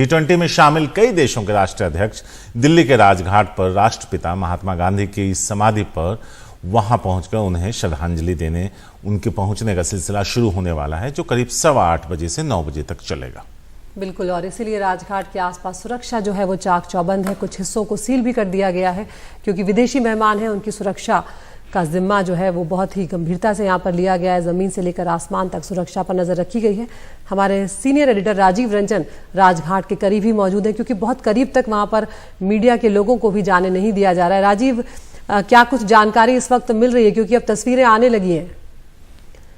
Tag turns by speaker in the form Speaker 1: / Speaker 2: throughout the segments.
Speaker 1: G20 में शामिल कई देशों के राष्ट्राध्यक्ष दिल्ली के राजघाट पर राष्ट्रपिता महात्मा गांधी की समाधि पर वहां पहुंचकर उन्हें श्रद्धांजलि देने उनके पहुंचने का सिलसिला शुरू होने वाला है, जो करीब 8:15 बजे से 9 बजे तक चलेगा।
Speaker 2: बिल्कुल, और इसीलिए राजघाट के आसपास सुरक्षा जो है वो चाक चौबंद है। कुछ हिस्सों को सील भी कर दिया गया है, क्योंकि विदेशी मेहमान हैं, उनकी सुरक्षा का जिम्मा जो है वो बहुत ही गंभीरता से यहाँ पर लिया गया है। ज़मीन से लेकर आसमान तक सुरक्षा पर नज़र रखी गई है। हमारे सीनियर एडिटर राजीव रंजन राजघाट के करीब ही मौजूद हैं, क्योंकि बहुत करीब तक वहाँ पर मीडिया के लोगों को भी जाने नहीं दिया जा रहा है। राजीव, क्या कुछ जानकारी इस वक्त मिल रही है, क्योंकि अब तस्वीरें आने लगी हैं?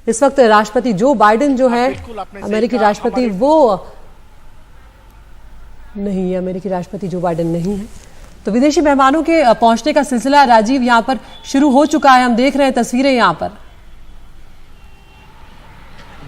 Speaker 2: इस वक्त राष्ट्रपति जो बाइडेन जो है अमेरिकी राष्ट्रपति, वो नहीं है, अमेरिकी राष्ट्रपति जो बाइडेन नहीं है। तो विदेशी मेहमानों के पहुंचने का सिलसिला राजीव यहाँ पर शुरू हो चुका है। हम देख रहे हैं तस्वीरें यहाँ पर।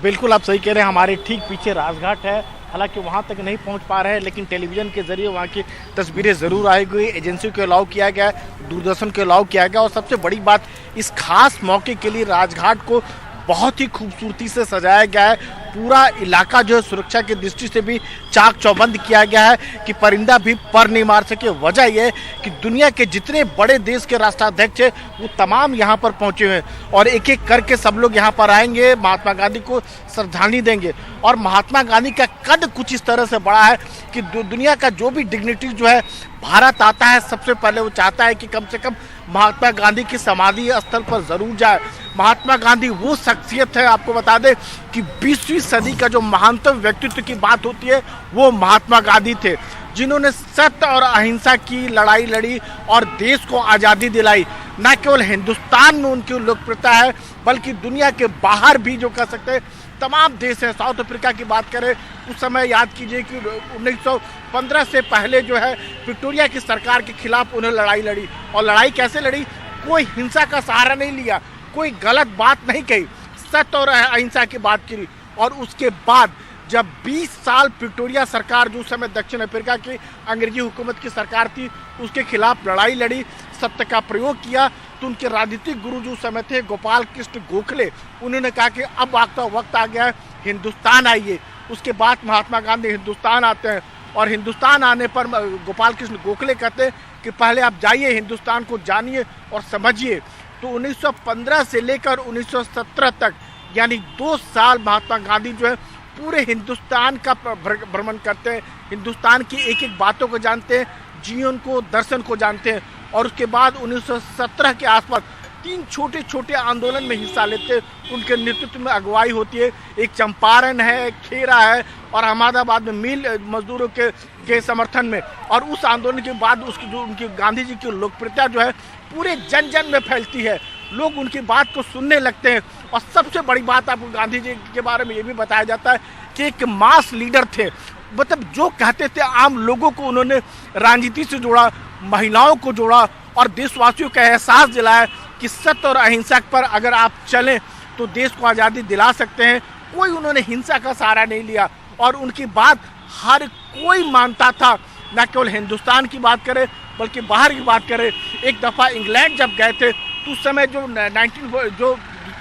Speaker 3: बिल्कुल आप सही कह रहे हैं, हमारे ठीक पीछे राजघाट है। हालांकि वहां तक नहीं पहुंच पा रहे हैं, लेकिन टेलीविजन के जरिए वहां की तस्वीरें जरूर आएगी। एजेंसी को अलाउ किया गया है, दूरदर्शन को अलाउ किया गया। और सबसे बड़ी बात, इस खास मौके के लिए राजघाट को बहुत ही खूबसूरती से सजाया गया है। पूरा इलाका जो है सुरक्षा की दृष्टि से भी चाक चौबंद किया गया है कि परिंदा भी पर नहीं मार सके। वजह यह है कि दुनिया के जितने बड़े देश के राष्ट्राध्यक्ष हैं वो तमाम यहाँ पर पहुँचे हुए हैं, और एक एक करके सब लोग यहाँ पर आएंगे, महात्मा गांधी को श्रद्धांजलि देंगे। और महात्मा गांधी का कद कुछ इस तरह से बड़ा है कि दुनिया का जो भी डिग्निटी जो है भारत आता है, सबसे पहले वो चाहता है कि कम से कम महात्मा गांधी की समाधि स्थल पर जरूर जाए। महात्मा गांधी वो शख्सियत है, आपको बता दें कि 20वीं सदी का जो महानतम व्यक्तित्व की बात होती है वो महात्मा गांधी थे, जिन्होंने सत्य और अहिंसा की लड़ाई लड़ी और देश को आज़ादी दिलाई। न केवल हिंदुस्तान में उनकी लोकप्रियता है, बल्कि दुनिया के बाहर भी जो कह सकते हैं तमाम देश हैं। साउथ अफ्रीका की बात करें, उस समय याद कीजिए कि 1915 से पहले जो है विक्टोरिया की सरकार के खिलाफ उन्हें लड़ाई लड़ी। और लड़ाई कैसे लड़ी? कोई हिंसा का सहारा नहीं लिया, कोई गलत बात नहीं कही, सत्य और अहिंसा की बात की। और उसके बाद जब 20 साल विक्टोरिया सरकार, जो उस समय दक्षिण अफ्रीका की अंग्रेजी हुकूमत की सरकार थी, उसके खिलाफ लड़ाई लड़ी, सत्य का प्रयोग किया, तो उनके राजनीतिक गुरु जो समय थे गोपाल कृष्ण गोखले, उन्होंने कहा कि अब वक्त आ गया है, हिंदुस्तान आइए। उसके बाद महात्मा गांधी हिंदुस्तान आते हैं, और हिंदुस्तान आने पर गोपाल कृष्ण गोखले कहते हैं कि पहले आप जाइए, हिंदुस्तान को जानिए और समझिए। तो 1915 से लेकर 1917 तक, यानी 2 साल महात्मा गांधी जो है पूरे हिंदुस्तान का भ्रमण करते हैं, हिंदुस्तान की एक एक बातों को जानते हैं, जीवन को, दर्शन को जानते हैं। और उसके बाद 1917 के आसपास 3 छोटे छोटे आंदोलन में हिस्सा लेते हैं। उनके नेतृत्व में अगुवाई होती है। एक चंपारण है, खेरा है, और अहमदाबाद में मिल मजदूरों के समर्थन में। और उस आंदोलन के बाद उसकी जो उनकी गांधी जी की लोकप्रियता जो है पूरे जन जन में फैलती है, लोग उनकी बात को सुनने लगते हैं। और सबसे बड़ी बात आपको गांधी जी के बारे में ये भी बताया जाता है कि एक मास लीडर थे, मतलब जो कहते थे आम लोगों को उन्होंने राजनीति से जोड़ा, महिलाओं को जोड़ा, और देशवासियों का एहसास दिलाया कि सत्य और अहिंसा पर अगर आप चलें तो देश को आज़ादी दिला सकते हैं। कोई उन्होंने हिंसा का सहारा नहीं लिया, और उनकी बात हर कोई मानता था। न केवल हिंदुस्तान की बात करें बल्कि बाहर की बात करें। एक दफ़ा इंग्लैंड जब गए थे तो उस समय जो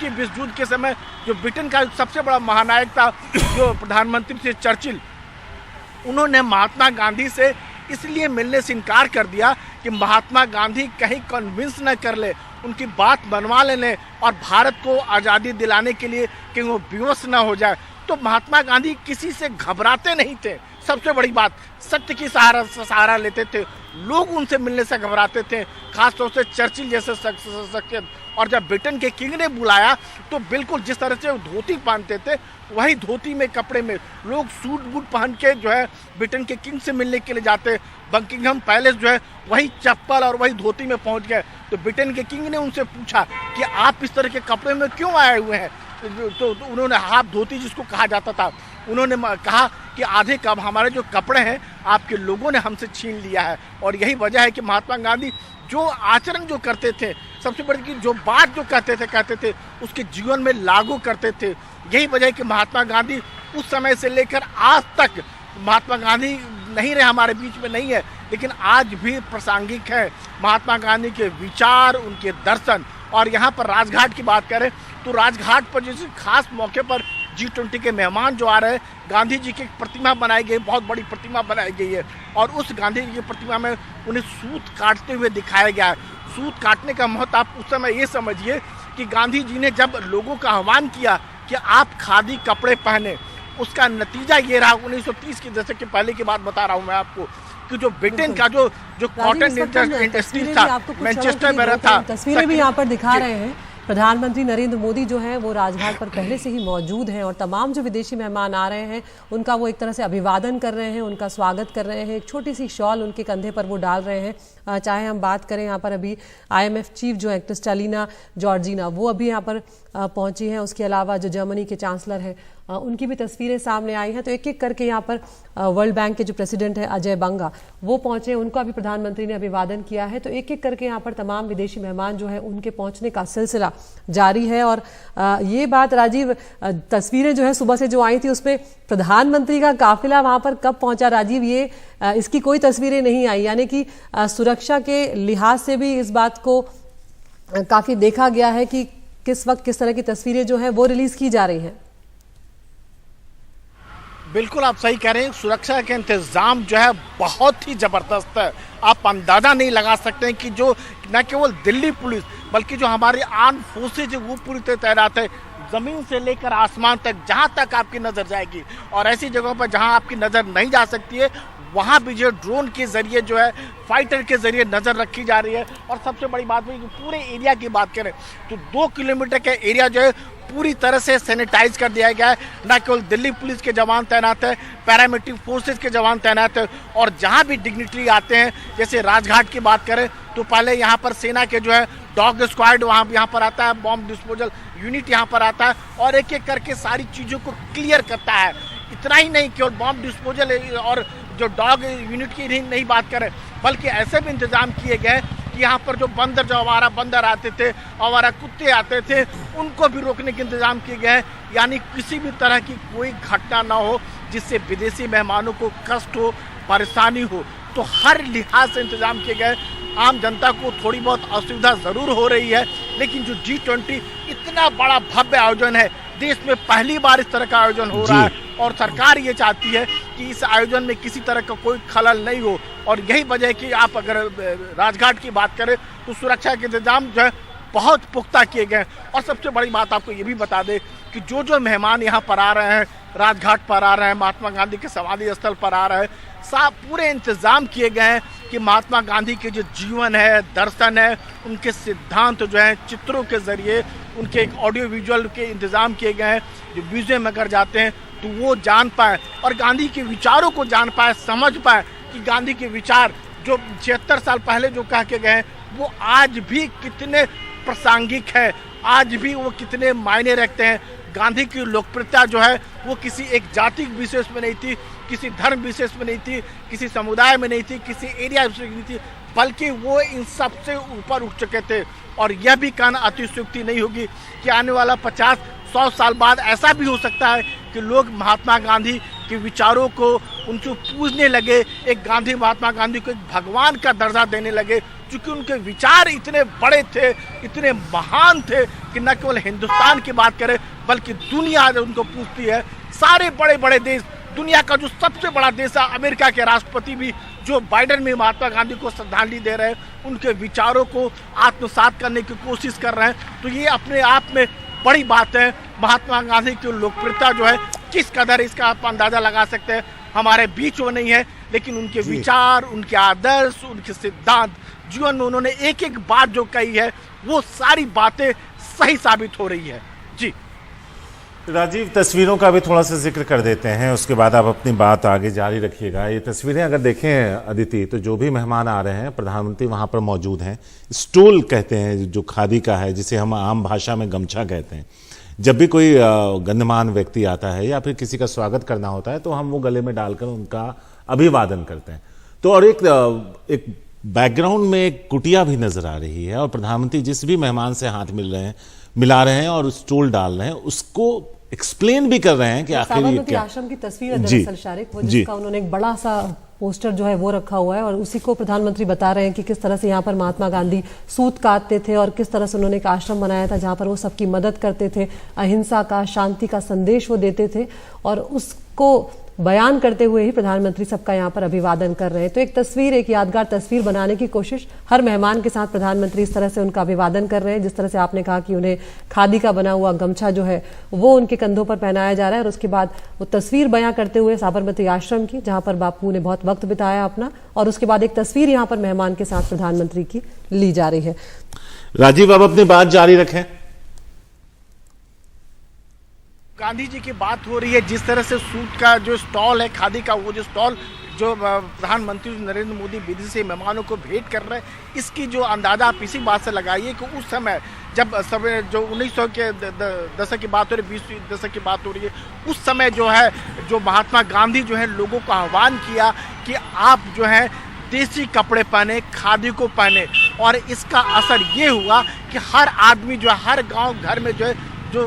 Speaker 3: 20 जून के समय जो ब्रिटेन का सबसे बड़ा महानायक था, जो प्रधानमंत्री थे चर्चिल, उन्होंने महात्मा गांधी से इसलिए मिलने से इनकार कर दिया कि महात्मा गांधी कहीं कन्विंस न कर ले, उनकी बात बनवा लेने और भारत को आज़ादी दिलाने के लिए कहीं वो विवश न हो जाए। तो महात्मा गांधी किसी से घबराते नहीं थे। सबसे बड़ी बात, सत्य की सहारा लेते थे। लोग उनसे मिलने से घबराते थे, खासतौर से चर्चिल जैसे शख्सियत। और जब ब्रिटेन के किंग ने बुलाया तो बिल्कुल जिस तरह से धोती पहनते थे, वही धोती में कपड़े में लोग सूट बूट पहन के जो है ब्रिटेन के किंग से मिलने के लिए जाते। बकिंघम पैलेस जो है वही चप्पल और वही धोती में पहुंच गए। तो ब्रिटेन के किंग ने उनसे पूछा कि आप इस तरह के कपड़े में क्यों आए हुए हैं? तो उन्होंने हाफ धोती जिसको कहा जाता था, उन्होंने कहा कि आधे कब हमारे जो कपड़े हैं आपके लोगों ने हमसे छीन लिया है। और यही वजह है कि महात्मा गांधी जो आचरण जो करते थे, सबसे बड़ी की जो बात जो कहते थे उसके जीवन में लागू करते थे। यही वजह है कि महात्मा गांधी उस समय से लेकर आज तक, महात्मा गांधी नहीं रहे, हमारे बीच में नहीं है, लेकिन आज भी प्रासंगिक है महात्मा गांधी के विचार, उनके दर्शन। और यहाँ पर राजघाट की बात करें तो राजघाट पर जैसे खास मौके पर G20 के मेहमान जो आ रहे हैं, गांधी जी की एक प्रतिमा बनाई गई, बहुत बड़ी प्रतिमा बनाई गई है और उस गांधी जी की प्रतिमा में उन्हें सूत काटते हुए दिखाया गया है। सूत काटने का महत्व आप उस समय ये समझिए कि गांधी जी ने जब लोगों का आह्वान किया कि आप खादी कपड़े पहने, उसका नतीजा ये रहा। 1930 के दशक के पहले की बात बता रहा हूँ मैं आपको कि जो ब्रिटेन का जो कॉटन इंडस्ट्री था, मैनचेस्टर में था।
Speaker 2: तस्वीरें भी यहाँ पर दिखा रहे हैं। प्रधानमंत्री नरेंद्र मोदी जो है वो राजघाट पर पहले से ही मौजूद हैं और तमाम जो विदेशी मेहमान आ रहे हैं उनका वो एक तरह से अभिवादन कर रहे हैं, उनका स्वागत कर रहे हैं। एक छोटी सी शॉल उनके कंधे पर वो डाल रहे हैं। चाहे हम बात करें यहाँ पर अभी IMF चीफ जो है क्रिस्टालिना जॉर्जिना, वो अभी यहाँ पर पहुंची हैं। उसके अलावा जो जर्मनी के चांसलर हैं उनकी भी तस्वीरें सामने आई हैं। तो एक एक करके यहाँ पर वर्ल्ड बैंक के जो प्रेसिडेंट है अजय बंगा, वो पहुंचे, उनका भी प्रधानमंत्री ने अभिवादन किया है। तो एक एक करके यहाँ पर तमाम विदेशी मेहमान जो है उनके पहुंचने का सिलसिला जारी है। और ये बात राजीव, तस्वीरें जो है सुबह से जो आई थी उसमें प्रधानमंत्री का काफिला वहां पर कब पहुंचा राजीव, ये इसकी कोई तस्वीरें नहीं आई, यानी कि सुरक्षा के लिहाज से भी इस बात को काफी देखा गया है कि किस वक्त किस तरह की तस्वीरें जो है वो रिलीज की जा रही हैं।
Speaker 3: बिल्कुल आप सही कह रहे हैं, सुरक्षा के इंतजाम जो है बहुत ही जबरदस्त है। आप अंदाजा नहीं लगा सकते हैं कि जो न केवल दिल्ली पुलिस बल्कि जो हमारी आर्म फोर्सेज है वो पूरी तरह तैनात है, जमीन से लेकर आसमान तक, जहां तक आपकी नजर जाएगी। और ऐसी जगहों पर जहां आपकी नजर नहीं जा सकती है वहां भी जो ड्रोन के जरिए जो है, फाइटर के जरिए नजर रखी जा रही है। और सबसे बड़ी बात है कि पूरे एरिया की बात करें तो 2 किलोमीटर का एरिया जो है पूरी तरह से सैनिटाइज कर दिया गया है। न केवल दिल्ली पुलिस के जवान तैनात है, पैरामिलिट्री फोर्सेज के जवान तैनात है। और जहां भी डिग्निटरी आते हैं, जैसे राजघाट की बात करें तो पहले यहाँ पर सेना के जो है डॉग स्क्वाड वहाँ यहाँ पर आता है, बॉम्ब डिस्पोजल यूनिट यहाँ पर आता है और एक एक करके सारी चीज़ों को क्लियर करता है। इतना ही नहीं, केवल बॉम्ब डिस्पोजल और जो डॉग यूनिट की नहीं बात करें, बल्कि ऐसे भी इंतजाम किए गए कि यहाँ पर जो बंदर, जो आवारा बंदर आते थे, आवारा कुत्ते आते थे, उनको भी रोकने के इंतजाम किए गए। यानी किसी भी तरह की कोई घटना ना हो जिससे विदेशी मेहमानों को कष्ट हो, परेशानी हो। तो हर लिहाज से इंतजाम किए गए। आम जनता को थोड़ी बहुत असुविधा ज़रूर हो रही है, लेकिन जो G20 इतना बड़ा भव्य आयोजन है, देश में पहली बार इस तरह का आयोजन हो रहा है और सरकार ये चाहती है कि इस आयोजन में किसी तरह का कोई खलल नहीं हो। और यही वजह है कि आप अगर राजघाट की बात करें तो सुरक्षा के इंतजाम जो है बहुत पुख्ता किए गए। और सबसे बड़ी बात आपको ये भी बता दें कि जो जो मेहमान यहाँ पर आ रहे हैं, राजघाट पर आ रहे हैं, महात्मा गांधी के समाधि स्थल पर आ रहे हैं, पूरे इंतजाम किए गए हैं कि महात्मा गांधी के जो जीवन है, दर्शन है, उनके सिद्धांत जो है चित्रों के जरिए, उनके एक ऑडियो विजुअल के इंतजाम किए गए हैं। जो म्यूजियम अगर जाते हैं तो वो जान पाए और गांधी के विचारों को जान पाए, समझ पाए कि गांधी के विचार जो 76 साल पहले जो कह के गए वो आज भी कितने प्रासंगिक है, आज भी वो कितने मायने रखते हैं। गांधी की लोकप्रियता जो है वो किसी एक जाति विशेष में नहीं थी, किसी धर्म विशेष में नहीं थी, किसी समुदाय में नहीं थी, किसी एरिया में नहीं थी, बल्कि वो इन सबसे ऊपर उठ चुके थे। और यह भी कहना अतिशयोक्ति नहीं होगी कि आने वाला 50-100 साल बाद ऐसा भी हो सकता है कि लोग महात्मा गांधी के विचारों को उनको पूजने लगे, एक गांधी महात्मा गांधी को एक भगवान का दर्जा देने लगे, क्योंकि उनके विचार इतने बड़े थे, इतने महान थे कि न केवल हिंदुस्तान की बात करें बल्कि दुनिया उनको पूछती है। सारे बड़े बड़े देश, दुनिया का जो सबसे बड़ा देश है अमेरिका के राष्ट्रपति भी जो बाइडेन में महात्मा गांधी को श्रद्धांजलि दे रहे हैं, उनके विचारों को आत्मसात करने की कोशिश कर रहे हैं। तो ये अपने आप में बड़ी बात है। महात्मा गांधी की लोकप्रियता जो है किस कदर, इसका आप अंदाजा लगा सकते हैं। हमारे बीच वो नहीं है, लेकिन उनके विचार, उनके आदर्श, उनके सिद्धांत, जीवन में उन्होंने एक एक बात जो कही है वो सारी बातें सही साबित हो रही है। जी
Speaker 1: राजीव, तस्वीरों का भी थोड़ा सा जिक्र कर देते हैं, उसके बाद आप अपनी बात आगे जारी रखिएगा। ये तस्वीरें अगर देखें अदिति, तो जो भी मेहमान आ रहे हैं, प्रधानमंत्री वहां पर मौजूद हैं। स्टोल कहते हैं जो खादी का है, जिसे हम आम भाषा में गमछा कहते हैं। जब भी कोई गण्यमान्य व्यक्ति आता है या फिर किसी का स्वागत करना होता है तो हम वो गले में डालकर उनका अभिवादन करते हैं। तो और एक बैकग्राउंड में एक कुटिया भी नजर आ रही है और प्रधानमंत्री जिस भी मेहमान से हाथ मिला रहे हैं और स्टूल डाल रहे हैं उसको एक्सप्लेन भी कर रहे हैं कि आखिर ये क्या।
Speaker 2: आश्रम की तस्वीर है दरअसल शारिक, वो जिसका उन्होंने एक बड़ा सा पोस्टर जो है वो रखा हुआ है और उसी को प्रधानमंत्री बता रहे हैं कि किस तरह से यहाँ पर महात्मा गांधी सूत काटते थे और किस तरह से उन्होंने एक आश्रम बनाया था जहाँ पर वो सबकी मदद करते थे, अहिंसा का, शांति का संदेश वो देते थे और उसको बयान करते हुए ही प्रधानमंत्री सबका यहाँ पर अभिवादन कर रहे हैं। तो एक तस्वीर, एक यादगार तस्वीर बनाने की कोशिश, हर मेहमान के साथ प्रधानमंत्री इस तरह से उनका अभिवादन कर रहे हैं। जिस तरह से आपने कहा कि उन्हें खादी का बना हुआ गमछा जो है वो उनके कंधों पर पहनाया जा रहा है और उसके बाद वो तस्वीर बयां करते हुए साबरमती आश्रम की, जहां पर बापू ने बहुत वक्त बिताया अपना, और उसके बाद एक तस्वीर यहाँ पर मेहमान के साथ प्रधानमंत्री की ली जा रही है।
Speaker 1: राजीव, अब अपनी बात जारी रखें।
Speaker 3: गांधी जी की बात हो रही है, जिस तरह से सूट का जो स्टॉल है, खादी का वो जो स्टॉल जो प्रधानमंत्री नरेंद्र मोदी विदेशी मेहमानों को भेंट कर रहे हैं, इसकी जो अंदाजा आप इसी बात से लगाइए कि उस समय जब सब जो 1900 के दशक की बात हो रही है, 20वीं दशक की बात हो रही है, उस समय जो है जो महात्मा गांधी जो है लोगों को आह्वान किया कि आप जो है देसी कपड़े पहने, खादी को पहने, और इसका असर ये हुआ कि हर आदमी जो है हर गांव घर में जो है जो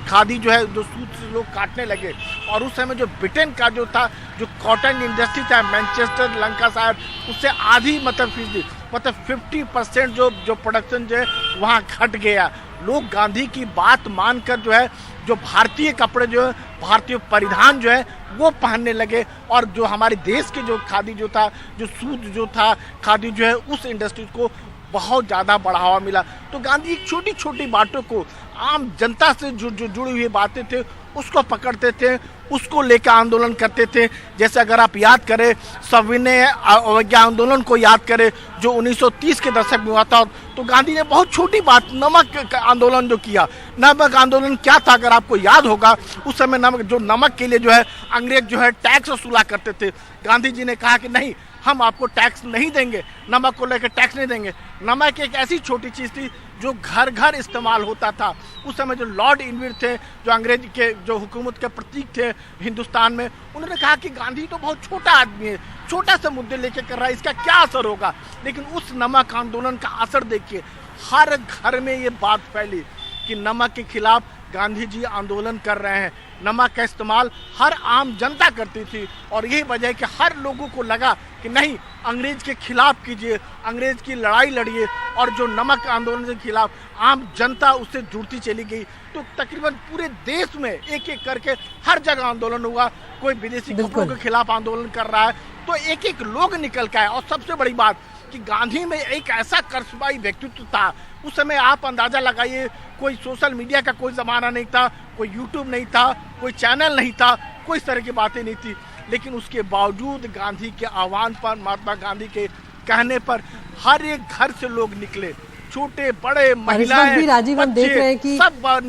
Speaker 3: खादी जो है जो सूत से लोग काटने लगे। और उस समय जो ब्रिटेन का जो था जो कॉटन इंडस्ट्री था मैनचेस्टर, लंकाशायर, उससे आधी फीसदी 50% जो प्रोडक्शन जो है वहाँ घट गया। लोग गांधी की बात मानकर जो है जो भारतीय कपड़े जो है, भारतीय परिधान जो है वो पहनने लगे, और जो हमारे देश के जो खादी जो था, जो सूत जो था, खादी जो है, उस इंडस्ट्री को बहुत ज़्यादा बढ़ावा मिला। तो गांधी छोटी छोटी बातों को, आम जनता से जो जुड़ी हुई बातें थे उसको पकड़ते थे, उसको लेकर आंदोलन करते थे। जैसे अगर आप याद करें सविनय अवज्ञा आंदोलन को याद करें जो 1930 के दशक में हुआ था, तो गांधी ने बहुत छोटी बात, नमक आंदोलन जो किया। नमक आंदोलन क्या था अगर आपको याद होगा, उस समय नमक के लिए जो है अंग्रेज जो है टैक्स वसूला करते थे। गांधी जी ने कहा कि नहीं, हम आपको टैक्स नहीं देंगे, नमक को लेकर टैक्स नहीं देंगे। नमक एक ऐसी छोटी चीज़ थी जो घर घर इस्तेमाल होता था। उस समय जो लॉर्ड इरविन थे, जो अंग्रेज के जो हुकूमत के प्रतीक थे हिंदुस्तान में, उन्होंने कहा कि गांधी तो बहुत छोटा आदमी है, छोटा सा मुद्दे लेके कर रहा है, इसका क्या असर होगा। लेकिन उस नमक आंदोलन का असर देखिए, हर घर में ये बात फैली कि नमक के खिलाफ गांधी जी आंदोलन कर रहे हैं। नमक का इस्तेमाल हर आम जनता करती थी, और यही वजह है कि हर लोगों को लगा कि नहीं, अंग्रेज के खिलाफ कीजिए, अंग्रेज की लड़ाई लड़िए। और जो नमक आंदोलन के खिलाफ आम जनता उससे जुड़ती चली गई, तो तकरीबन पूरे देश में एक एक करके हर जगह आंदोलन हुआ। कोई विदेशी कपड़ों के खिलाफ आंदोलन कर रहा है, तो एक एक लोग निकल के आए। और सबसे बड़ी बात कि गांधी में एक ऐसा करसबाई व्यक्तित्व था। उस समय आप अंदाजा लगाइए, कोई सोशल मीडिया का कोई जमाना नहीं था, कोई यूट्यूब नहीं था, कोई चैनल नहीं था, कोई इस तरह की बातें नहीं थी। लेकिन उसके बावजूद गांधी के आह्वान पर, महात्मा गांधी के कहने पर हर एक घर से लोग निकले, छोटे बड़े, महिलाएं,
Speaker 2: राजीव, हम देख रहे हैं कि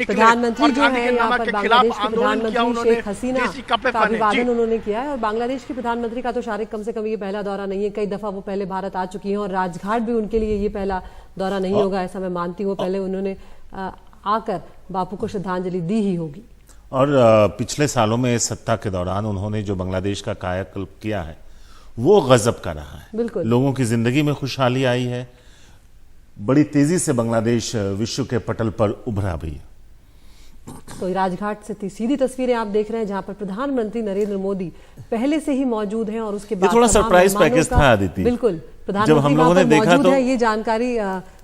Speaker 2: प्रधानमंत्री जो है यहाँ पर बांग्लादेश के प्रधानमंत्री शेख हसीना का अभिवादन उन्होंने किया है। और बांग्लादेश की प्रधानमंत्री का तो शारिक कम से कम ये पहला दौरा नहीं है, कई दफा वो पहले भारत आ चुकी हैं, और राजघाट भी उनके लिए ये पहला दौरा नहीं होगा, ऐसा मैं मानती हूँ। पहले उन्होंने आकर बापू को श्रद्धांजलि दी ही होगी।
Speaker 1: और पिछले सालों में सत्ता के दौरान उन्होंने जो बांग्लादेश का कायाकल्प किया है वो गजब का रहा है।
Speaker 2: बिल्कुल,
Speaker 1: लोगों की जिंदगी में खुशहाली आई है, बड़ी तेजी से बांग्लादेश विश्व के पटल पर उभरा भी।
Speaker 2: तो राजघाट से सीधी तस्वीरें आप देख रहे हैं जहां पर प्रधानमंत्री नरेंद्र मोदी पहले से ही मौजूद हैं, और उसके बाद
Speaker 1: थोड़ा सरप्राइज पैकेज था आदित्य।
Speaker 2: बिल्कुल,
Speaker 1: जब हम लोगों ने देखा तो
Speaker 2: ये जानकारी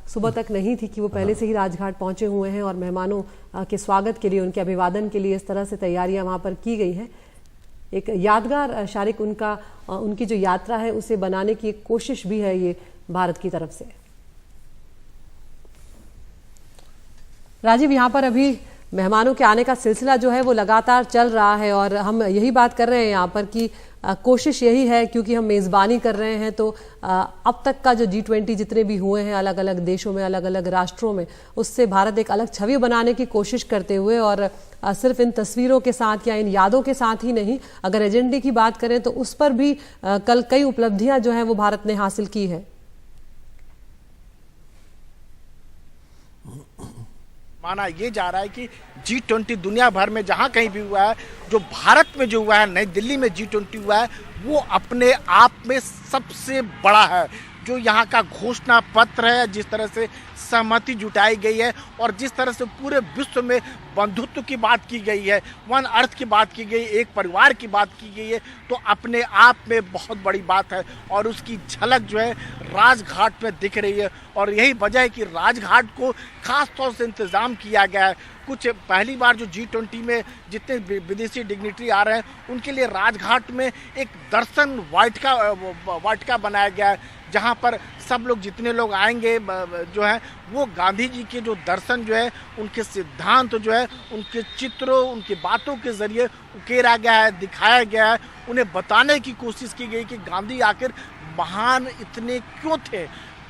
Speaker 2: सुबह तक नहीं थी कि वो पहले से ही राजघाट पहुंचे हुए हैं, और मेहमानों के स्वागत के लिए, उनके अभिवादन के लिए इस तरह से तैयारियां वहां पर की गई हैं। एक यादगार शारिक उनकी जो यात्रा है उसे बनाने की एक कोशिश भी है ये भारत की तरफ से। राजीव, यहाँ पर अभी मेहमानों के आने का सिलसिला जो है वो लगातार चल रहा है, और हम यही बात कर रहे हैं यहाँ पर कि कोशिश यही है, क्योंकि हम मेज़बानी कर रहे हैं, तो अब तक का जो G20 जितने भी हुए हैं अलग अलग देशों में, अलग अलग राष्ट्रों में, उससे भारत एक अलग छवि बनाने की कोशिश करते हुए, और सिर्फ इन तस्वीरों के साथ या इन यादों के साथ ही नहीं, अगर एजेंडे की बात करें तो उस पर भी कल कई उपलब्धियां जो है वो भारत ने हासिल की है।
Speaker 3: माना ये जा रहा है कि G20 दुनिया भर में जहां कहीं भी हुआ है, जो भारत में जो हुआ है, नई दिल्ली में G20 हुआ है, वो अपने आप में सबसे बड़ा है। जो यहाँ का घोषणा पत्र है, जिस तरह से सहमति जुटाई गई है और जिस तरह से पूरे विश्व में बंधुत्व की बात की गई है, वन अर्थ की बात की गई, एक परिवार की बात की गई है, तो अपने आप में बहुत बड़ी बात है और उसकी झलक जो है राजघाट में दिख रही है। और यही वजह है कि राजघाट को खास तौर से इंतज़ाम किया गया है। कुछ पहली बार जो G20 में जितने विदेशी डिग्निटरी आ रहे हैं उनके लिए राजघाट में एक दर्शन वाटिका बनाया गया है, जहाँ पर सब लोग जितने लोग आएंगे जो है वो गांधी जी के जो दर्शन जो है, उनके सिद्धांत जो है, उनके चित्रों, उनकी बातों के जरिए उकेरा गया है, दिखाया गया है। उन्हें बताने की कोशिश की गई कि गांधी आखिर महान इतने क्यों थे।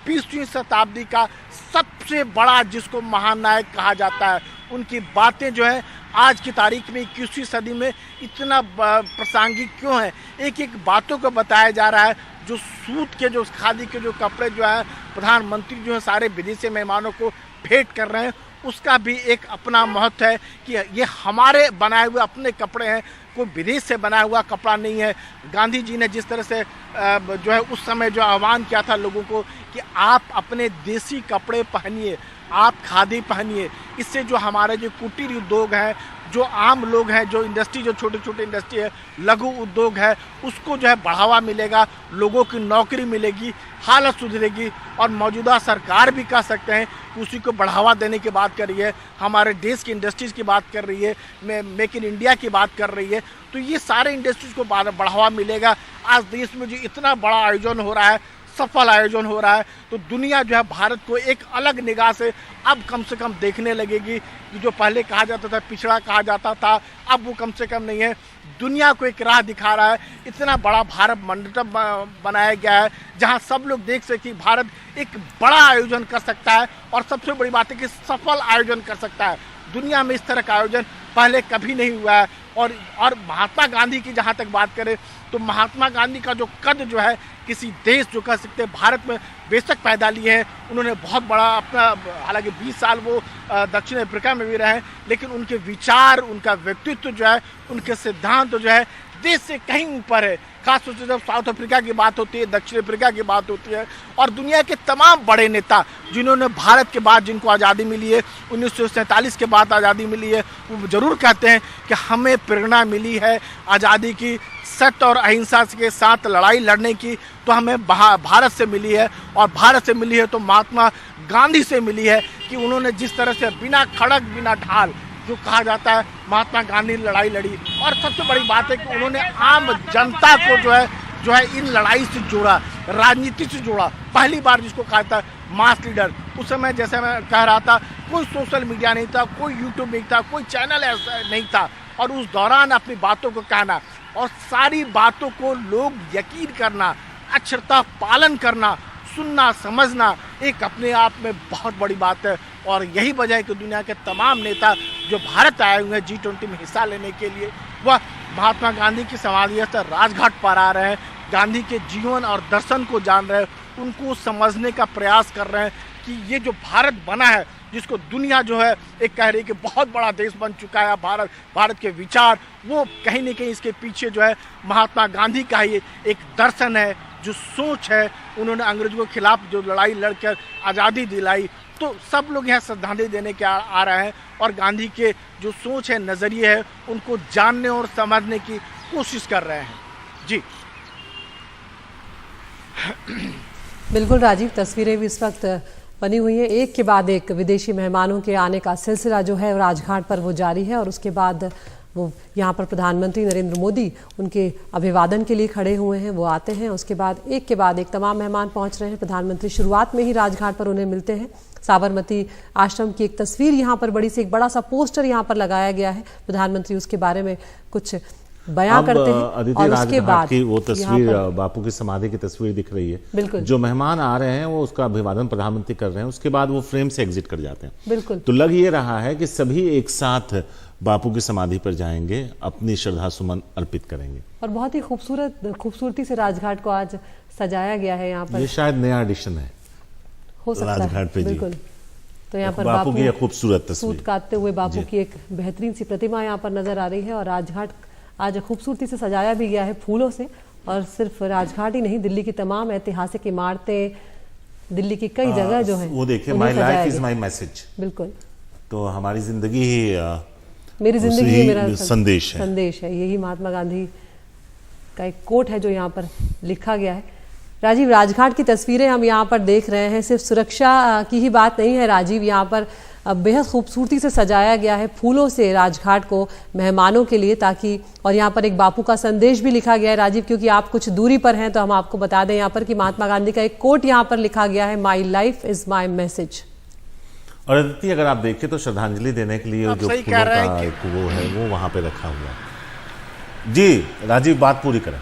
Speaker 3: 20वीं शताब्दी का सबसे बड़ा जिसको महान नायक कहा जाता है, उनकी बातें जो है आज की तारीख में 21वीं सदी में इतना प्रासंगिक क्यों है। एक एक बातों को बताया जा रहा है। जो सूत के, जो खादी के जो कपड़े जो है प्रधानमंत्री जो है सारे विदेशी मेहमानों को भेंट कर रहे हैं, उसका भी एक अपना महत्व है कि ये हमारे बनाए हुए अपने कपड़े हैं, कोई विदेश से बनाया हुआ कपड़ा नहीं है। गांधी जी ने जिस तरह से जो है उस समय जो आह्वान किया था लोगों को कि आप अपने देसी कपड़े पहनिए, आप खादी पहनिए, इससे जो हमारे जो कुटीर उद्योग हैं, जो आम लोग हैं, जो इंडस्ट्री, जो छोटे छोटे इंडस्ट्री है, लघु उद्योग है, उसको जो है बढ़ावा मिलेगा, लोगों की नौकरी मिलेगी, हालत सुधरेगी। और मौजूदा सरकार भी कह सकते हैं कि उसी को बढ़ावा देने की बात कर रही है, हमारे देश की इंडस्ट्रीज़ की बात कर रही है, मेक इन इंडिया की बात कर रही है। तो ये सारे इंडस्ट्रीज़ को बढ़ावा मिलेगा। आज देश में जो इतना बड़ा आयोजन हो रहा है, सफल आयोजन हो रहा है, तो दुनिया जो है भारत को एक अलग निगाह से अब कम से कम देखने लगेगी। जो पहले कहा जाता था, पिछड़ा कहा जाता था, अब वो कम से कम नहीं है। दुनिया को एक राह दिखा रहा है। इतना बड़ा भारत मंडप बनाया गया है जहां सब लोग देख सके कि भारत एक बड़ा आयोजन कर सकता है और सबसे बड़ी बात है कि सफल आयोजन कर सकता है। दुनिया में इस तरह का आयोजन पहले कभी नहीं हुआ है। और महात्मा गांधी की जहाँ तक बात करें तो महात्मा गांधी का जो कद जो है किसी देश, जो कह सकते हैं भारत में बेशक पैदा लिए हैं, उन्होंने बहुत बड़ा अपना, हालांकि 20 साल वो दक्षिण अफ्रीका में भी रहे, लेकिन उनके विचार, उनका व्यक्तित्व जो है, उनके सिद्धांत जो है देश से कहीं ऊपर है। खासतौर से जब साउथ अफ्रीका की बात होती है, दक्षिण अफ्रीका की बात होती है, और दुनिया के तमाम बड़े नेता जिन्होंने भारत के बाद जिनको आज़ादी मिली है, 1947 के बाद आज़ादी मिली है, वो ज़रूर कहते हैं कि हमें प्रेरणा मिली है आज़ादी की, सत्य और अहिंसा के साथ लड़ाई लड़ने की, तो हमें भारत से मिली है। और भारत से मिली है तो महात्मा गांधी से मिली है कि उन्होंने जिस तरह से बिना खड़क बिना ढाल, जो कहा जाता है, महात्मा गांधी ने लड़ाई लड़ी। और सबसे बड़ी बात है कि उन्होंने आम जनता को जो है इन लड़ाई से जोड़ा, राजनीति से जोड़ा। पहली बार जिसको कहा था मास लीडर। उस समय जैसे मैं कह रहा था, कोई सोशल मीडिया नहीं था, कोई यूट्यूब नहीं था, कोई चैनल ऐसा नहीं था, और उस दौरान अपनी बातों को कहना और सारी बातों को लोग यकीन करना, अक्षरता पालन करना, सुनना समझना, एक अपने आप में बहुत बड़ी बात है। और यही वजह है कि दुनिया के तमाम नेता जो भारत आए हुए हैं G20 में हिस्सा लेने के लिए, वह महात्मा गांधी की समाधि स्थल राजघाट पर आ रहे हैं, गांधी के जीवन और दर्शन को जान रहे हैं, उनको समझने का प्रयास कर रहे हैं कि ये जो भारत बना है, जिसको दुनिया जो है एक कह रही है कि बहुत बड़ा देश बन चुका है भारत के विचार, वो कहीं ना कहीं इसके पीछे जो है महात्मा गांधी का ही एक दर्शन है, जो सोच है। उन्होंने अंग्रेजों के खिलाफ जो लड़ाई लड़कर आज़ादी दिलाई, तो सब लोग यहाँ श्रद्धांजलि देने के आ रहे हैं और गांधी के जो सोच है, नज़रिए है, उनको जानने और समझने की कोशिश कर रहे हैं। जी
Speaker 2: बिल्कुल राजीव, तस्वीरें भी इस वक्त बनी हुई है। एक के बाद एक विदेशी मेहमानों के आने का सिलसिला जो है राजघाट पर वो जारी है, और उसके बाद वो यहाँ पर प्रधानमंत्री नरेंद्र मोदी उनके अभिवादन के लिए खड़े हुए हैं, वो आते हैं। उसके बाद एक तमाम मेहमान पहुँच रहे हैं। प्रधानमंत्री शुरुआत में ही राजघाट पर उन्हें मिलते हैं। साबरमती आश्रम की एक तस्वीर यहाँ पर बड़ी सी, एक बड़ा सा पोस्टर यहाँ पर लगाया गया है। प्रधानमंत्री उसके बारे में कुछ बयां करते हैं और उसके बाद
Speaker 1: की वो तस्वीर, बापू की समाधि की तस्वीर दिख रही है।
Speaker 2: बिल्कुल,
Speaker 1: जो मेहमान आ रहे हैं वो उसका अभिवादन प्रधानमंत्री कर रहे हैं, उसके बाद वो फ्रेम से एग्जिट कर जाते हैं।
Speaker 2: बिल्कुल,
Speaker 1: तो लग ये रहा है कि सभी एक साथ बापू की समाधि पर जाएंगे, अपनी श्रद्धा सुमन अर्पित करेंगे।
Speaker 2: और बहुत ही खूबसूरती से राजघाट को आज सजाया गया है। यहाँ पर
Speaker 1: ये शायद नया एडिशन है,
Speaker 2: हो सकता है
Speaker 1: राजघाट पे।
Speaker 2: बिल्कुल, तो यहाँ पर
Speaker 1: बापू की खूबसूरत तस्वीर,
Speaker 2: सूत काटते हुए बापू की एक बेहतरीन सी प्रतिमा यहाँ पर नजर आ रही है। और राजघाट आज खूबसूरती से सजाया भी गया है फूलों से। और सिर्फ राजघाट ही नहीं, दिल्ली की तमाम ऐतिहासिक इमारतें, दिल्ली की कई जगह जो है
Speaker 1: वो देखिए,
Speaker 2: उन्हें
Speaker 1: माई
Speaker 2: सजाया
Speaker 1: लाइफ इज
Speaker 2: गया।
Speaker 1: My message.
Speaker 2: बिल्कुल,
Speaker 1: तो हमारी जिंदगी ही
Speaker 2: मेरी जिंदगी
Speaker 1: उसी
Speaker 2: ही मेरा
Speaker 1: संदेश है।
Speaker 2: संदेश है। यही महात्मा गांधी का एक कोट है जो यहाँ पर लिखा गया है। राजीव, राजघाट की तस्वीरें हम यहाँ पर देख रहे हैं। सिर्फ सुरक्षा की ही बात नहीं है राजीव, यहाँ पर बेहद खूबसूरती से सजाया गया है फूलों से राजघाट को मेहमानों के लिए, ताकि और यहाँ पर एक बापू का संदेश भी लिखा गया है राजीव। क्योंकि आप कुछ दूरी पर हैं तो हम आपको बता दें यहाँ पर कि महात्मा गांधी का एक कोट यहाँ पर लिखा गया है, my life is my message.
Speaker 1: और अदिति, अगर आप देखें तो श्रद्धांजलि देने के लिए
Speaker 3: आप
Speaker 1: जो
Speaker 3: सही
Speaker 1: फूलों
Speaker 3: कह रहे
Speaker 1: का
Speaker 3: हैं
Speaker 1: एक वो है वो वहां पे रखा हुआ है। जी राजीव, बात पूरी करें।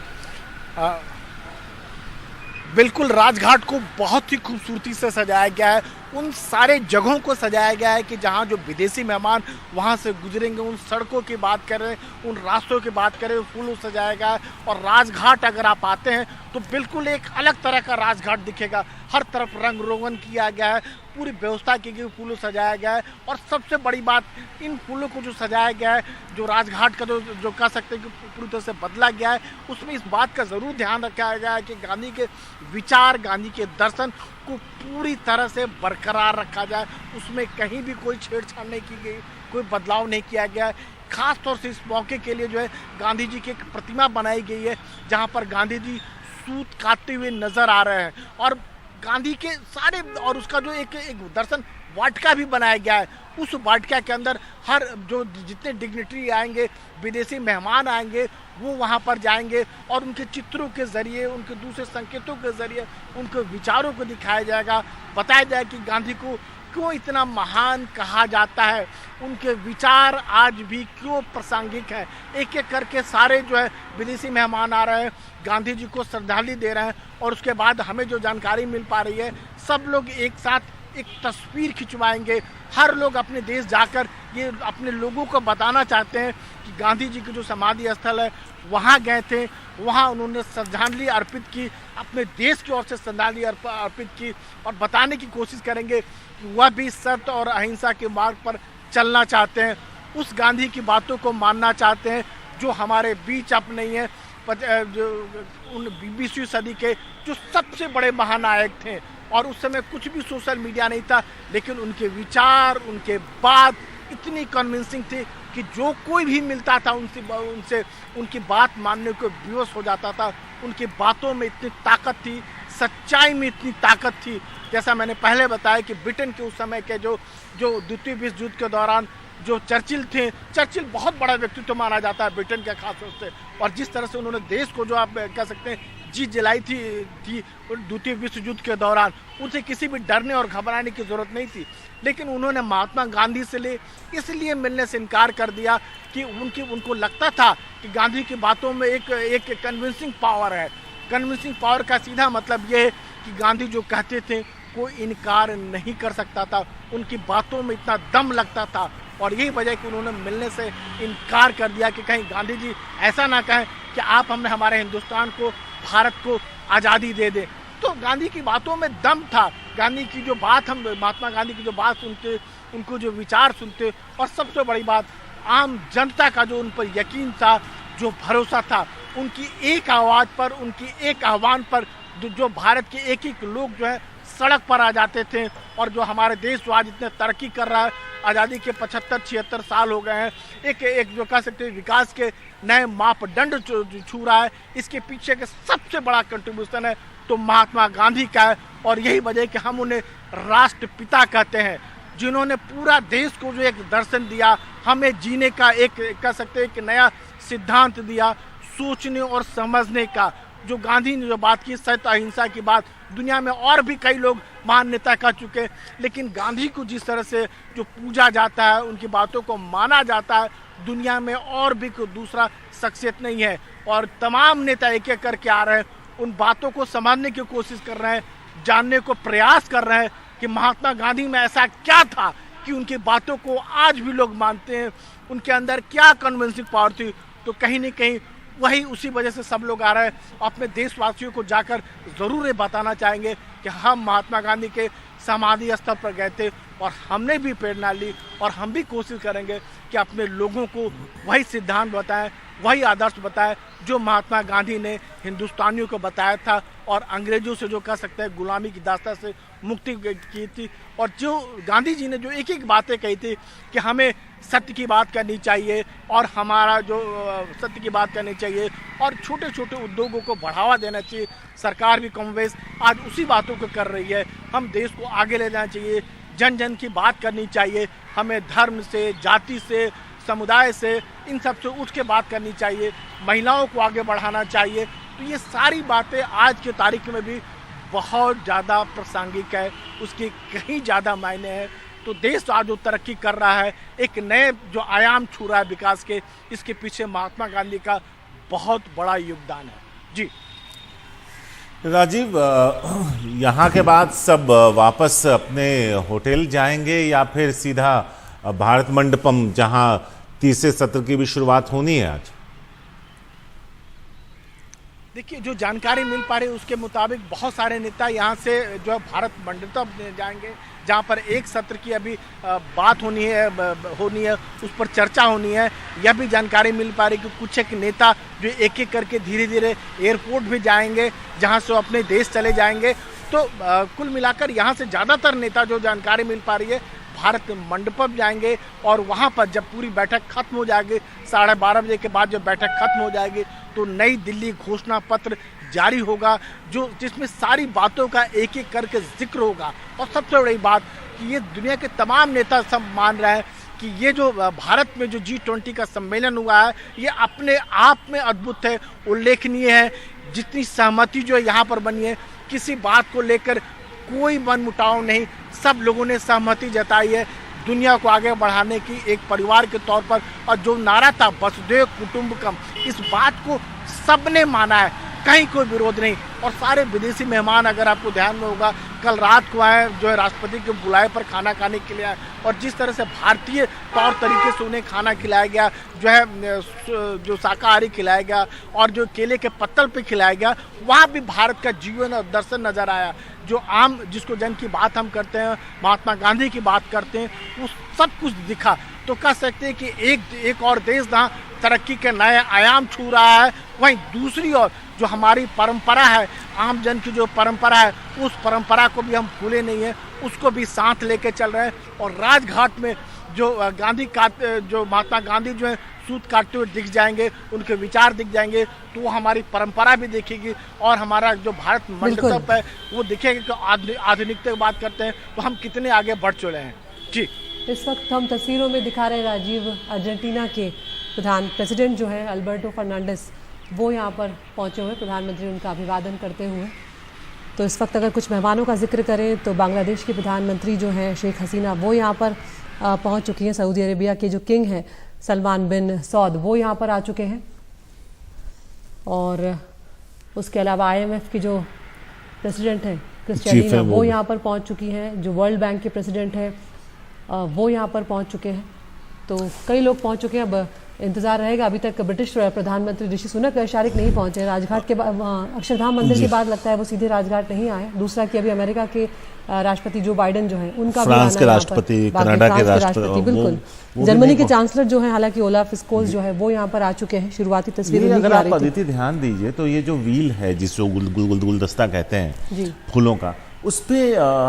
Speaker 3: बिल्कुल, राजघाट को बहुत ही खूबसूरती से सजाया गया है। उन सारे जगहों को सजाया गया है कि जहां जो विदेशी मेहमान वहां से गुजरेंगे, उन सड़कों की बात करें, उन रास्तों की बात करें, फूलों से सजाया गया है। और राजघाट अगर आप आते हैं तो बिल्कुल एक अलग तरह का राजघाट दिखेगा। हर तरफ रंग रोगन किया गया है, पूरी व्यवस्था की गई, फूलों सजाया गया है। और सबसे बड़ी बात, इन फूलों को जो सजाया गया है, जो राजघाट का जो कह सकते हैं कि पूरी तरह से बदला गया है, उसमें इस बात का ज़रूर ध्यान रखा गया है कि गांधी के विचार, गांधी के दर्शन को पूरी तरह से बरकरार रखा जाए। उसमें कहीं भी कोई छेड़छाड़ नहीं की गई, कोई बदलाव नहीं किया गया है। खास तौर से इस मौके के लिए जो है गांधी जी की एक प्रतिमा बनाई गई है, जहां पर गांधी जी सूत काटते हुए नजर आ रहे हैं। और गांधी के सारे, और उसका जो एक दर्शन वाटिका भी बनाया गया है। उस वाटिका के अंदर हर जो जितने डिग्निटरी आएंगे, विदेशी मेहमान आएंगे, वो वहाँ पर जाएंगे और उनके चित्रों के जरिए, उनके दूसरे संकेतों के जरिए उनके विचारों को दिखाया जाएगा। बताया जाएगा कि गांधी को क्यों इतना महान कहा जाता है, उनके विचार आज भी क्यों प्रासंगिक है। एक एक करके सारे जो है विदेशी मेहमान आ रहे हैं, गांधी जी को श्रद्धांजलि दे रहे हैं। और उसके बाद हमें जो जानकारी मिल पा रही है, सब लोग एक साथ एक तस्वीर खिंचवाएंगे। हर लोग अपने देश जाकर ये अपने लोगों को बताना चाहते हैं कि गांधी जी की जो समाधि स्थल है वहाँ गए थे, वहाँ उन्होंने श्रद्धांजलि अर्पित की, अपने देश की ओर से श्रद्धांजलि अर्पित की। और बताने की कोशिश करेंगे कि वह भी सत्य और अहिंसा के मार्ग पर चलना चाहते हैं, उस गांधी की बातों को मानना चाहते हैं जो हमारे बीच अब नहीं है। जो उन 20वीं सदी के जो सबसे बड़े महानायक थे, और उस समय कुछ भी सोशल मीडिया नहीं था, लेकिन उनके विचार, उनके बात इतनी कन्विंसिंग थी कि जो कोई भी मिलता था उनसे उनकी बात मानने को विवश हो जाता था। उनकी बातों में इतनी ताकत थी, सच्चाई में इतनी ताकत थी। जैसा मैंने पहले बताया कि ब्रिटेन के उस समय के जो द्वितीय विश्व युद्ध के दौरान जो चर्चिल थे, चर्चिल बहुत बड़ा व्यक्तित्व माना जाता है ब्रिटेन के खास तौर से। और जिस तरह से उन्होंने देश को, जो आप कह सकते हैं, जीत जलाई थी द्वितीय विश्व युद्ध के दौरान, उनसे किसी भी डरने और घबराने की जरूरत नहीं थी। लेकिन उन्होंने महात्मा गांधी से इसलिए मिलने से इनकार कर दिया कि उनको लगता था कि गांधी की बातों में एक कन्विंसिंग पावर है। कन्विंसिंग पावर का सीधा मतलब ये है कि गांधी जो कहते थे कोई इनकार नहीं कर सकता था, उनकी बातों में इतना दम लगता था। और यही वजह कि उन्होंने मिलने से इनकार कर दिया कि कहीं गांधी जी ऐसा ना कहें कि आप हमने हमारे हिंदुस्तान को, भारत को आज़ादी दे दें। तो गांधी की बातों में दम था। गांधी की जो बात, हम महात्मा गांधी की जो बात सुनते, उनको जो विचार सुनते, और सबसे बड़ी बात, आम जनता का जो उन पर यकीन था, जो भरोसा था, उनकी एक आवाज़ पर, उनकी एक आह्वान पर जो भारत के एक एक लोग जो है सड़क पर आ जाते थे। और जो हमारे देश जो आज इतने तरक्की कर रहा है, आज़ादी के 75-76 साल हो गए हैं, एक जो कह सकते हैं विकास के नए मापदंड छू रहा है, इसके पीछे के सबसे बड़ा कंट्रीब्यूशन है तो महात्मा गांधी का है। और यही वजह कि हम उन्हें राष्ट्रपिता कहते हैं, जिन्होंने पूरा देश को जो एक दर्शन दिया, हमें जीने का एक कह सकते हैं कि नया सिद्धांत दिया, सोचने और समझने का। जो गांधी ने जो बात की, सत्य अहिंसा की बात, दुनिया में और भी कई लोग महान नेता कर चुके, लेकिन गांधी को जिस तरह से जो पूजा जाता है, उनकी बातों को माना जाता है, दुनिया में और भी कोई दूसरा शख्सियत नहीं है। और तमाम नेता एक एक करके आ रहे हैं, उन बातों को समझने की कोशिश कर रहे हैं, जानने को प्रयास कर रहे हैं कि महात्मा गांधी में ऐसा क्या था कि उनकी बातों को आज भी लोग मानते हैं, उनके अंदर क्या कन्विंसिंग पावर थी। तो कहीं न कहीं वही, उसी वजह से सब लोग आ रहे हैं। अपने देशवासियों को जाकर ज़रूर ये बताना चाहेंगे कि कि हम महात्मा गांधी के समाधि स्थल पर गए थे और हमने भी प्रेरणा ली और हम भी कोशिश करेंगे कि अपने लोगों को वही सिद्धांत बताएं, वही आदर्श बताएं जो महात्मा गांधी ने हिंदुस्तानियों को बताया था और अंग्रेजों से जो कह सकते हैं गुलामी की दास्ता से मुक्ति की थी। और जो गांधी जी ने जो एक एक बातें कही थी कि हमें सत्य की बात करनी चाहिए और हमारा जो सत्य की बात करनी चाहिए और छोटे छोटे उद्योगों को बढ़ावा देना चाहिए। सरकार भी कम बेश आज उसी बातों को कर रही है। हम देश को आगे ले जाना चाहिए, जन जन की बात करनी चाहिए, हमें धर्म से, जाति से, समुदाय से, इन सब से उठ के बात करनी चाहिए, महिलाओं को आगे बढ़ाना चाहिए। तो ये सारी बातें आज की तारीख में भी बहुत ज़्यादा प्रासंगिक है, उसकी कहीं ज़्यादा मायने है। तो देश आज जो तरक्की कर रहा है, एक नए जो आयाम छू रहा है विकास के, इसके पीछे महात्मा गांधी का बहुत बड़ा योगदान है। जी
Speaker 1: राजीव, यहाँ के बाद सब वापस अपने होटल जाएंगे या फिर सीधा भारत मंडपम जहाँ तीसरे सत्र की भी शुरुआत होनी है आज?
Speaker 3: देखिए, जो जानकारी मिल पा रही है उसके मुताबिक बहुत सारे नेता यहाँ से जो है भारत मंडपम जाएंगे, जहाँ पर एक सत्र की अभी बात होनी है, उस पर चर्चा होनी है। यह भी जानकारी मिल पा रही है कि कुछ एक नेता जो एक एक करके धीरे धीरे एयरपोर्ट भी जाएंगे, जहाँ से वो अपने देश चले जाएंगे। तो कुल मिलाकर यहाँ से ज़्यादातर नेता जो जानकारी मिल पा रही है भारत मंडपम जाएंगे और वहाँ पर जब पूरी बैठक खत्म हो जाएगी, 12:30 बजे के बाद जब बैठक खत्म हो जाएगी तो नई दिल्ली घोषणा पत्र जारी होगा, जो जिसमें सारी बातों का एक एक करके जिक्र होगा। और सबसे बड़ी बात कि ये दुनिया के तमाम नेता सब मान रहे हैं कि ये जो भारत में जो G20 का सम्मेलन हुआ है, ये अपने आप में अद्भुत है, उल्लेखनीय है। जितनी सहमति जो यहाँ पर बनी है, किसी बात को लेकर कोई मनमुटाव नहीं, सब लोगों ने सहमति जताई है दुनिया को आगे बढ़ाने की एक परिवार के तौर पर। और जो नारा था वसुधैव कुटुंबकम, इस बात को सबने माना है, कहीं कोई विरोध नहीं। और सारे विदेशी मेहमान, अगर आपको ध्यान में होगा, कल रात को आए जो है राष्ट्रपति के बुलाए पर खाना खाने के लिए आए और जिस तरह से भारतीय तौर तरीके से उन्हें खाना खिलाया गया, जो है जो शाकाहारी खिलाया गया और जो केले के पत्तल पे खिलाया गया, वहाँ भी भारत का जीवन और दर्शन नजर आया। जो आम जिसको जन की बात हम करते हैं, महात्मा गांधी की बात करते हैं, वो सब कुछ दिखा। तो कह सकते हैं कि एक और देश जहाँ तरक्की के नए आयाम छू रहा है, वहीं दूसरी ओर जो हमारी परंपरा है, आम जन की जो परंपरा है, उस परंपरा को भी हम भूले नहीं है, उसको भी साथ लेके चल रहे हैं। और राजघाट में जो जो महात्मा गांधी जो है सूत काटते हुए दिख जाएंगे, उनके विचार दिख जाएंगे, तो वो हमारी परंपरा भी दिखेगी और हमारा जो भारत मंडपम है वो दिखेगा कि आधुनिकता की बात करते हैं तो हम कितने आगे बढ़ चुके हैं। जी
Speaker 2: इस वक्त हम तस्वीरों में दिखा रहे हैं राजीव, अर्जेंटीना के प्रेसिडेंट जो है अल्बर्टो फर्नांडिस, वो यहाँ पर पहुँचे हुए, प्रधानमंत्री उनका अभिवादन करते हुए। तो इस वक्त अगर कुछ मेहमानों का जिक्र करें तो बांग्लादेश के प्रधानमंत्री जो हैं शेख हसीना, वो यहाँ पर पहुँच चुकी हैं। सऊदी अरेबिया के जो किंग हैं सलमान बिन सौद, वो यहाँ पर आ चुके हैं। और उसके अलावा IMF की जो प्रेसिडेंट हैं क्रिस्टियानिना, वो यहाँ पर पहुँच चुकी हैं। जो वर्ल्ड बैंक के प्रेसिडेंट हैं वो यहाँ पर पहुँच चुके हैं। तो कई लोग पहुँच चुके हैं। अब इंतजार रहेगा, अभी तक ब्रिटिश प्रधानमंत्री ऋषि सुनक शारिक नहीं पहुंचे। राजघाट के बाद, अक्षरधाम मंदिर के बाद लगता है वो सीधे राजघाट नहीं आए। दूसरा कि अभी अमेरिका के राष्ट्रपति जो बाइडेन जो है, उनका
Speaker 1: फ्रांस के राष्ट्रपति, कनाडा के राष्ट्रपति,
Speaker 2: बिल्कुल, जर्मनी के चांसलर जो है, हालांकि ओलाफ स्कोल्स जो है वो यहाँ पर आ चुके हैं। शुरुआती तस्वीरें
Speaker 1: अगर आप अदिति ध्यान दीजिए तो ये जो व्हील है जिसको गुलदस्ता कहते हैं फूलों का, उस पे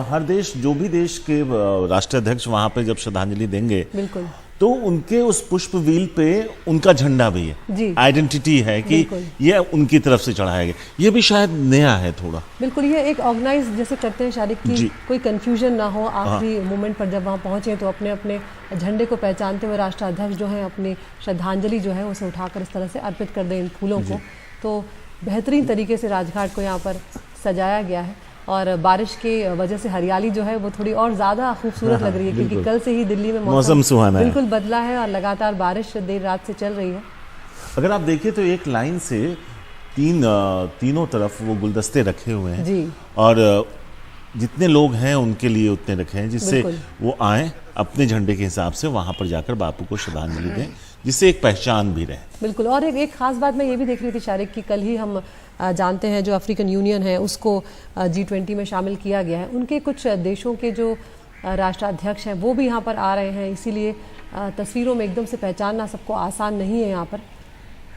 Speaker 1: हर देश, जो भी देश के राष्ट्राध्यक्ष वहां पे जब श्रद्धांजलि देंगे, बिल्कुल, तो उनके उस पुष्प व्हील पे उनका झंडा भी है, आइडेंटिटी है कि ये उनकी तरफ से चढ़ाया गया। ये भी शायद नया है थोड़ा।
Speaker 2: बिल्कुल, ये एक ऑर्गेनाइज जैसे करते हैं शारिक की, कोई कंफ्यूजन ना हो। आखिरी मोमेंट पर जब वहाँ पहुंचे तो अपने अपने झंडे को पहचानते हुए राष्ट्राध्यक्ष जो है अपनी श्रद्धांजलि जो है उसे उठाकर इस तरह से अर्पित कर दें इन फूलों को। तो बेहतरीन तरीके से राजघाट को यहाँ पर सजाया गया है और बारिश की वजह से हरियाली जो है वो थोड़ी और ज़्यादा खूबसूरत लग रही है, क्योंकि कल से ही दिल्ली में मौसम सुहाना बिल्कुल बदला है और लगातार बारिश देर रात से चल रही है।
Speaker 1: अगर आप देखिए तो एक लाइन से तीनों तरफ वो गुलदस्ते रखे हुए हैं जी, और जितने लोग हैं उनके लिए उतने रखे हैं, जिससे वो आए अपने झंडे के हिसाब से वहां पर जाकर बापू को श्रद्धांजलि दें, जिससे एक पहचान भी रहे।
Speaker 2: बिल्कुल। और एक खास बात मैं ये भी देख रही थी शारिक कि कल ही हम जानते हैं जो अफ्रीकन यूनियन है उसको G20 में शामिल किया गया है। उनके कुछ देशों के जो राष्ट्राध्यक्ष हैं वो भी यहाँ पर आ रहे हैं, इसीलिए तस्वीरों में एकदम से पहचानना सबको आसान नहीं है यहाँ पर।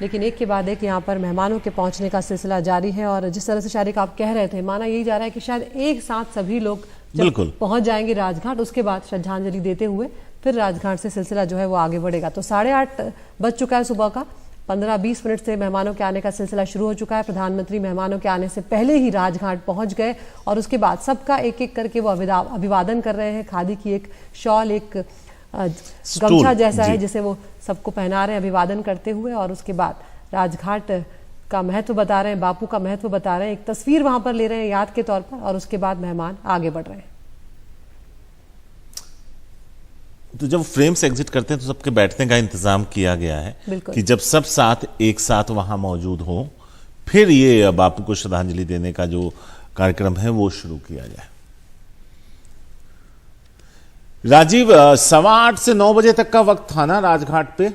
Speaker 2: लेकिन एक के बाद एक यहाँ पर मेहमानों के पहुँचने का सिलसिला जारी है। और जिस तरह से शारिक आप कह रहे थे, माना यही जा रहा है कि शायद एक साथ सभी लोग जब पहुँच जाएंगे राजघाट, उसके बाद श्रद्धांजलि देते हुए फिर राजघाट से सिलसिला जो है वो आगे बढ़ेगा। तो 8:30 बज चुका है सुबह का, 15-20 मिनट से मेहमानों के आने का सिलसिला शुरू हो चुका है। प्रधानमंत्री मेहमानों के आने से पहले ही राजघाट पहुंच गए और उसके बाद सबका एक एक करके वो अभिवादन कर रहे हैं। खादी की एक शॉल, एक गमछा जैसा है जिसे वो सबको पहना रहे हैं अभिवादन करते हुए। और उसके बाद राजघाट का महत्व बता रहे हैं, बापू का महत्व बता रहे हैं, एक तस्वीर वहां पर ले रहे हैं याद के तौर पर। और उसके बाद मेहमान आगे बढ़ रहे हैं।
Speaker 1: तो जब फ्रेम से एग्जिट करते हैं तो सबके बैठने का इंतजाम किया गया है कि जब सब साथ एक साथ वहां मौजूद हो फिर ये बापू को श्रद्धांजलि देने का जो कार्यक्रम है वो शुरू किया जाए। राजीव, 8:15 से 9 बजे तक का वक्त था ना राजघाट पे?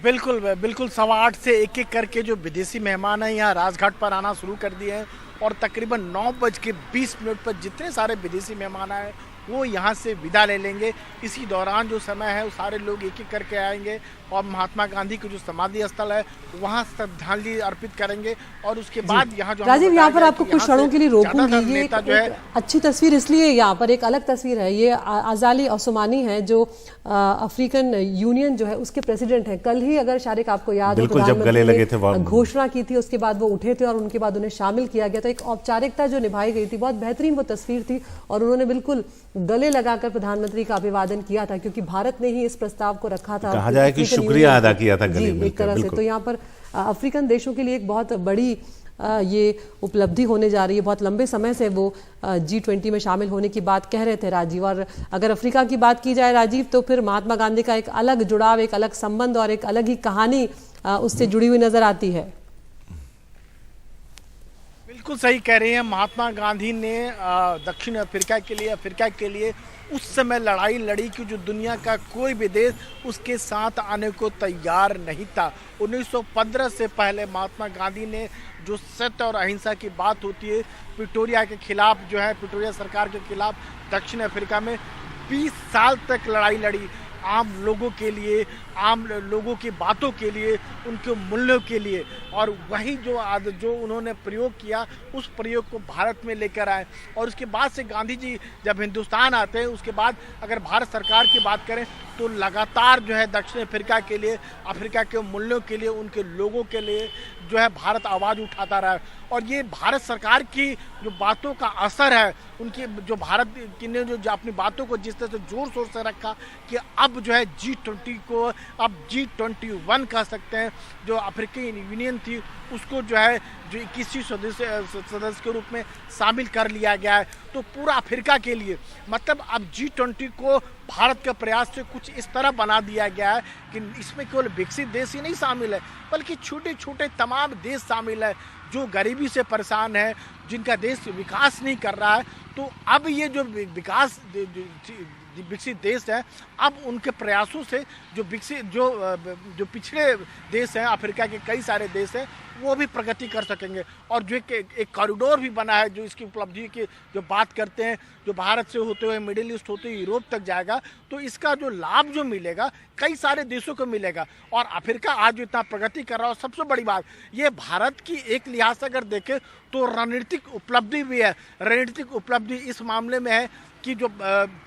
Speaker 3: बिल्कुल बिल्कुल, 8:15 से एक एक करके जो विदेशी मेहमान हैं यहाँ राजघाट पर आना शुरू कर दिए हैं। और तकरीबन 9:20 पर जितने सारे विदेशी मेहमान आए वो यहाँ से विदा ले लेंगे। इसी दौरान जो समय है वो सारे लोग एक एक करके आएंगे और महात्मा गांधी के जो समाधि स्थल है वहाँ श्रद्धांजलि अर्पित करेंगे। और उसके बाद यहाँ जो
Speaker 2: राजीव, यहाँ पर आपको कुछ क्षणों के लिए रोकूंगी। ये एक अच्छी तस्वीर इसलिए, यहाँ पर एक अलग तस्वीर है। ये अजाली ओस्मानी है जो अफ्रीकन यूनियन जो है उसके प्रेसिडेंट हैं। कल ही अगर शारिक आपको याद हो,
Speaker 1: जब गले लगे थे
Speaker 2: घोषणा की थी, उसके बाद वो उठे थे और उनके बाद उन्हें शामिल किया गया। तो एक औपचारिकता जो निभाई गई थी, बहुत बेहतरीन वो तस्वीर थी। और उन्होंने बिल्कुल गले लगाकर प्रधानमंत्री का अभिवादन किया था, क्योंकि भारत ने ही इस प्रस्ताव को रखा था,
Speaker 1: कहा जाए कि शुक्रिया अदा किया था गले
Speaker 2: मिलकर, एक तरह से। तो यहाँ पर अफ्रीकन देशों के लिए एक बहुत बड़ी ये उपलब्धि होने जा रही है। बहुत लंबे समय से वो G20 में शामिल होने की बात कह रहे थे राजीव। और अगर अफ्रीका की बात की जाए राजीव, तो फिर महात्मा गांधी का एक अलग जुड़ाव, एक अलग संबंध और एक अलग ही कहानी उससे जुड़ी हुई नजर आती है।
Speaker 3: बिल्कुल सही कह रहे हैं। महात्मा गांधी ने दक्षिण अफ्रीका के लिए उस समय लड़ाई लड़ी कि जो दुनिया का कोई भी देश उसके साथ आने को तैयार नहीं था। 1915 से पहले महात्मा गांधी ने जो सत्य और अहिंसा की बात होती है, प्रिटोरिया के खिलाफ जो है, प्रिटोरिया सरकार के खिलाफ दक्षिण अफ्रीका में 20 साल तक लड़ाई लड़ी। आम लोगों के लिए, आम लोगों की बातों के लिए, उनके मूल्यों के लिए। और वही जो उन्होंने प्रयोग किया, उस प्रयोग को भारत में लेकर आए। और उसके बाद से गांधी जी जब हिंदुस्तान आते हैं, उसके बाद अगर भारत सरकार की बात करें तो लगातार जो है दक्षिण अफ्रीका के लिए, अफ्रीका के मूल्यों के लिए, उनके लोगों के लिए जो है भारत आवाज़ उठाता रहा। और ये भारत सरकार की जो बातों का असर है, उनकी जो भारत की ने जो अपनी बातों को जिस तरह से जोर शोर से रखा कि अब जो है G20 को अब G21 कह सकते हैं। जो अफ्रीकन यूनियन थी उसको जो है जो 21वीं सदस्य के रूप में शामिल कर लिया गया है। तो पूरा अफ्रीका के लिए मतलब अब G20 को भारत के प्रयास से कुछ इस तरह बना दिया गया है कि इसमें केवल विकसित देश ही नहीं शामिल है, बल्कि छोटे छोटे तमाम देश शामिल है जो गरीबी से परेशान है, जिनका देश विकास नहीं कर रहा है। तो अब ये जो विकसित देश है, अब उनके प्रयासों से जो विकसित जो पिछड़े देश हैं, अफ्रीका के कई सारे देश हैं, वो भी प्रगति कर सकेंगे। और जो एक कॉरिडोर भी बना है जो इसकी उपलब्धि की जो बात करते हैं, जो भारत से होते हुए मिडिल ईस्ट होते हुए यूरोप तक जाएगा, तो इसका जो लाभ जो मिलेगा कई सारे देशों को मिलेगा। और अफ्रीका आज जो इतना प्रगति कर रहा है, सबसे बड़ी बात ये भारत की एक लिहाज से अगर देखें तो रणनीतिक उपलब्धि भी है। रणनीतिक उपलब्धि इस मामले में है कि जो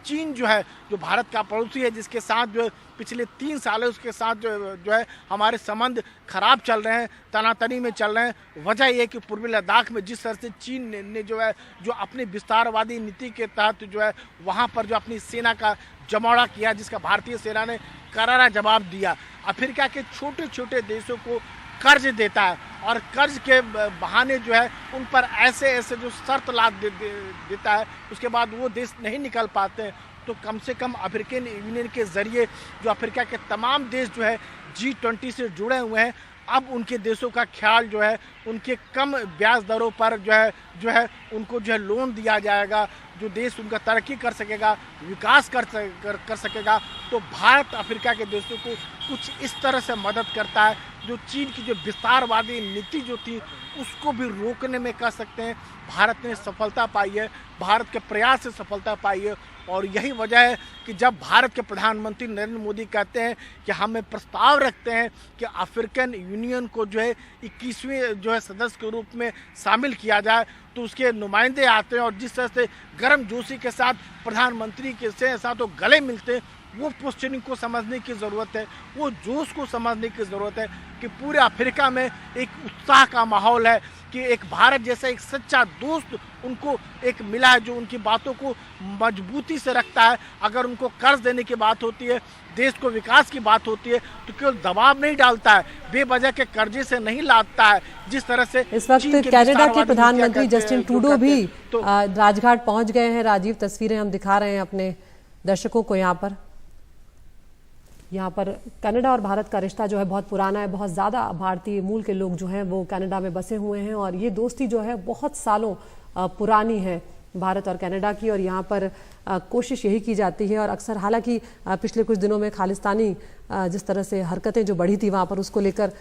Speaker 3: चीन जो है, जो भारत का पड़ोसी है, जिसके साथ जो पिछले 3 साल उसके साथ जो है हमारे संबंध खराब चल रहे हैं, तनातनी में चल रहे हैं। वजह यह है कि पूर्वी लद्दाख में जिस तरह से चीन ने जो है जो अपनी विस्तारवादी नीति के तहत जो है वहाँ पर जो अपनी सेना का जमावड़ा किया, जिसका भारतीय सेना ने करारा जवाब दिया। अफ्रीका के छोटे छोटे देशों को कर्ज देता है और कर्ज के बहाने जो है उन पर ऐसे जो शर्त लाद देता है, उसके बाद वो देश नहीं निकल पाते हैं। तो कम से कम अफ्रीकन यूनियन के जरिए जो अफ्रीका के तमाम देश जो है G20 से जुड़े हुए हैं, अब उनके देशों का ख्याल जो है उनके कम ब्याज दरों पर जो है उनको जो है लोन दिया जाएगा, जो देश उनका तरक्की कर सकेगा, विकास कर सकेगा। तो भारत अफ्रीका के देशों को कुछ इस तरह से मदद करता है जो चीन की जो विस्तारवादी नीति जो थी उसको भी रोकने में कर सकते हैं। भारत ने सफलता पाई है, भारत के प्रयास से सफलता पाई है। और यही वजह है कि जब भारत के प्रधानमंत्री नरेंद्र मोदी कहते हैं कि हम प्रस्ताव रखते हैं कि अफ्रीकन यूनियन को जो है 21वें जो है सदस्य के रूप में शामिल किया जाए, तो उसके नुमाइंदे आते हैं और जिस तरह से गर्मजोशी के साथ प्रधानमंत्री के साथ वो गले मिलते हैं, वो पोस्चरिंग को समझने की ज़रूरत है, वो जोश को समझने की ज़रूरत है कि पूरे अफ्रीका में एक उत्साह का माहौल है कि एक भारत जैसा एक सच्चा दोस्त उनको एक मिला है जो उनकी बातों को मजबूती से रखता है। अगर उनको कर्ज देने की बात होती है, देश को विकास की बात होती है, तो केवल दबाव नहीं डालता है, बेवजह के कर्जे से नहीं लादता है। जिस तरह से
Speaker 2: इस वक्त कनाडा के प्रधानमंत्री जस्टिन ट्रूडो भी राजघाट पहुंच गए हैं। राजीव, तस्वीरें हम दिखा रहे हैं अपने दर्शकों को। यहाँ पर कनाडा और भारत का रिश्ता जो है बहुत पुराना है, बहुत ज़्यादा भारतीय मूल के लोग जो हैं वो कनाडा में बसे हुए हैं और ये दोस्ती जो है बहुत सालों पुरानी है भारत और कनाडा की। और यहाँ पर कोशिश यही की जाती है और अक्सर, हालांकि पिछले कुछ दिनों में खालिस्तानी जिस तरह से हरकतें जो बढ़ी थी वहाँ पर, उसको लेकर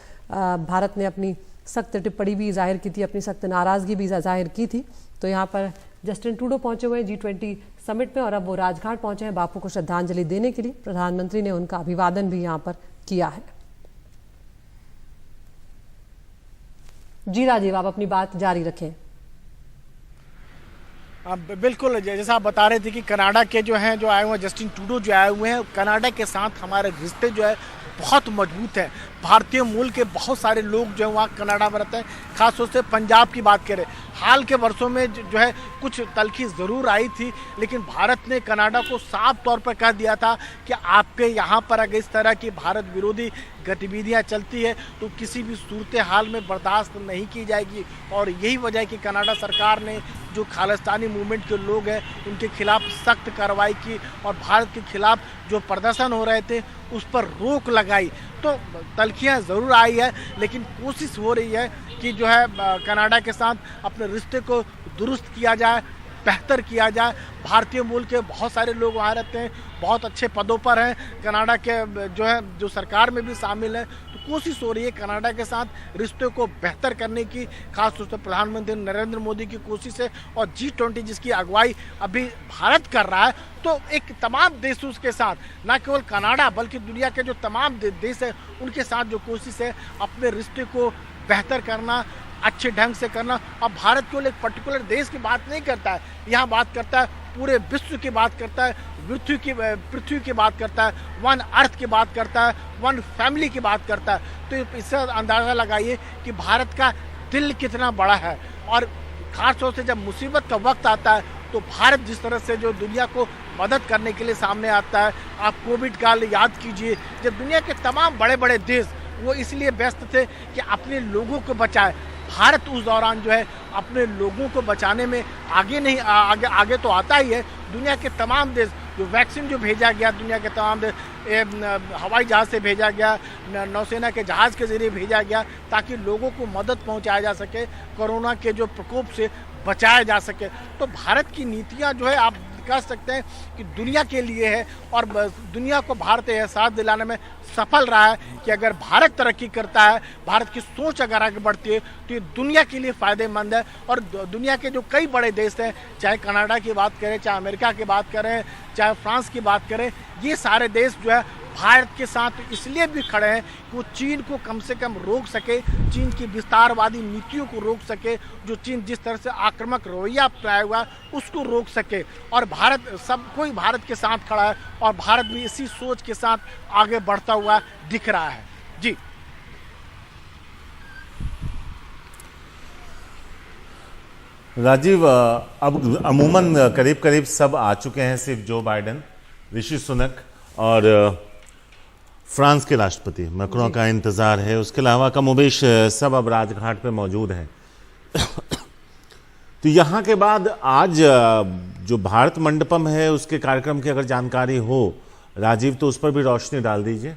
Speaker 2: भारत ने अपनी सख्त टिप्पणी भी जाहिर की थी, अपनी सख्त नाराज़गी भी जाहिर की थी। तो यहाँ पर जस्टिन ट्रूडो पहुंचे हुए हैं G20 समिट में और अब वो राजघाट पहुंचे हैं बापू को श्रद्धांजलि देने के लिए। प्रधानमंत्री ने उनका अभिवादन भी यहां पर किया है। जी राजीव, आप अपनी बात जारी रखें।
Speaker 3: बिल्कुल, जैसा आप बता रहे थे कि कनाडा के जो हैं, जो आए हुए हैं, जस्टिन ट्रूडो जो आए हुए हैं, कनाडा के साथ हमारे रिश्ते जो है बहुत मजबूत है। भारतीय मूल के बहुत सारे लोग जो है वहाँ कनाडा में रहते हैं, खासतौर से पंजाब की बात करें। हाल के वर्षों में जो है कुछ तल्खी ज़रूर आई थी, लेकिन भारत ने कनाडा को साफ तौर पर कह दिया था कि आपके यहाँ पर अगर इस तरह की भारत विरोधी गतिविधियाँ चलती है तो किसी भी सूरत हाल में बर्दाश्त नहीं की जाएगी। और यही वजह है कि कनाडा सरकार ने जो खालिस्तानी मूवमेंट के लोग हैं उनके खिलाफ सख्त कार्रवाई की और भारत के खिलाफ जो प्रदर्शन हो रहे थे उस पर रोक लगाई। तो तल्खियाँ ज़रूर आई है, लेकिन कोशिश हो रही है कि जो है कनाडा के साथ अपने रिश्ते को दुरुस्त किया जाए, बेहतर किया जाए। भारतीय मूल के बहुत सारे लोग वहाँ रहते हैं, बहुत अच्छे पदों पर हैं, कनाडा के जो सरकार में भी शामिल है। तो कोशिश हो रही है कनाडा के साथ रिश्तों को बेहतर करने की, खासतौर से प्रधानमंत्री नरेंद्र मोदी की कोशिश है। और G20 जिसकी अगुवाई अभी भारत कर रहा है, तो एक तमाम देशों के साथ, न केवल कनाडा बल्कि दुनिया के जो तमाम देश है उनके साथ जो कोशिश है अपने रिश्ते को बेहतर करना, अच्छे ढंग से करना। और भारत केवल एक पर्टिकुलर देश की बात नहीं करता है, यहाँ बात करता है पूरे विश्व की बात करता है, पृथ्वी की बात करता है, वन अर्थ की बात करता है, वन फैमिली की बात करता है। तो इससे अंदाज़ा लगाइए कि भारत का दिल कितना बड़ा है। और खासतौर से जब मुसीबत का वक्त आता है तो भारत जिस तरह से जो दुनिया को मदद करने के लिए सामने आता है। आप कोविड काल याद कीजिए, जब दुनिया के तमाम बड़े बड़े देश वो इसलिए व्यस्त थे कि अपने लोगों को बचाए, भारत उस दौरान जो है अपने लोगों को बचाने में आगे तो आता ही है। दुनिया के तमाम देश जो वैक्सीन जो भेजा गया, दुनिया के तमाम देश हवाई जहाज़ से भेजा गया, नौसेना के जहाज़ के जरिए भेजा गया, ताकि लोगों को मदद पहुंचाया जा सके, कोरोना के जो प्रकोप से बचाया जा सके। तो भारत की नीतियां जो है आप कह सकते हैं कि दुनिया के लिए है और दुनिया को भारत एहसास दिलाने में सफल रहा है कि अगर भारत तरक्की करता है, भारत की सोच अगर आगे बढ़ती है तो ये दुनिया के लिए फ़ायदेमंद है। और दुनिया के जो कई बड़े देश हैं, चाहे कनाडा की बात करें, चाहे अमेरिका की बात करें, चाहे फ्रांस की बात करें, ये सारे देश जो है भारत के साथ इसलिए भी खड़े हैं कि वो चीन को कम से कम रोक सके, चीन की विस्तारवादी नीतियों को रोक सके, जो चीन जिस तरह से आक्रामक रवैया अपनाया हुआ उसको रोक सके। और भारत, सब कोई भारत के साथ खड़ा है और भारत भी इसी सोच के साथ आगे बढ़ता हुआ दिख रहा है। जी
Speaker 1: राजीव, अब अमूमन करीब करीब सब आ चुके हैं, सिर्फ जो बाइडेन, ऋषि सुनक और फ्रांस के राष्ट्रपति मैक्रों का इंतजार है। उसके अलावा कमोबेश सब अब राजघाट पे मौजूद हैं। तो यहाँ के बाद आज जो भारत मंडपम है उसके कार्यक्रम की अगर जानकारी हो राजीव, तो उस पर भी रोशनी डाल दीजिए।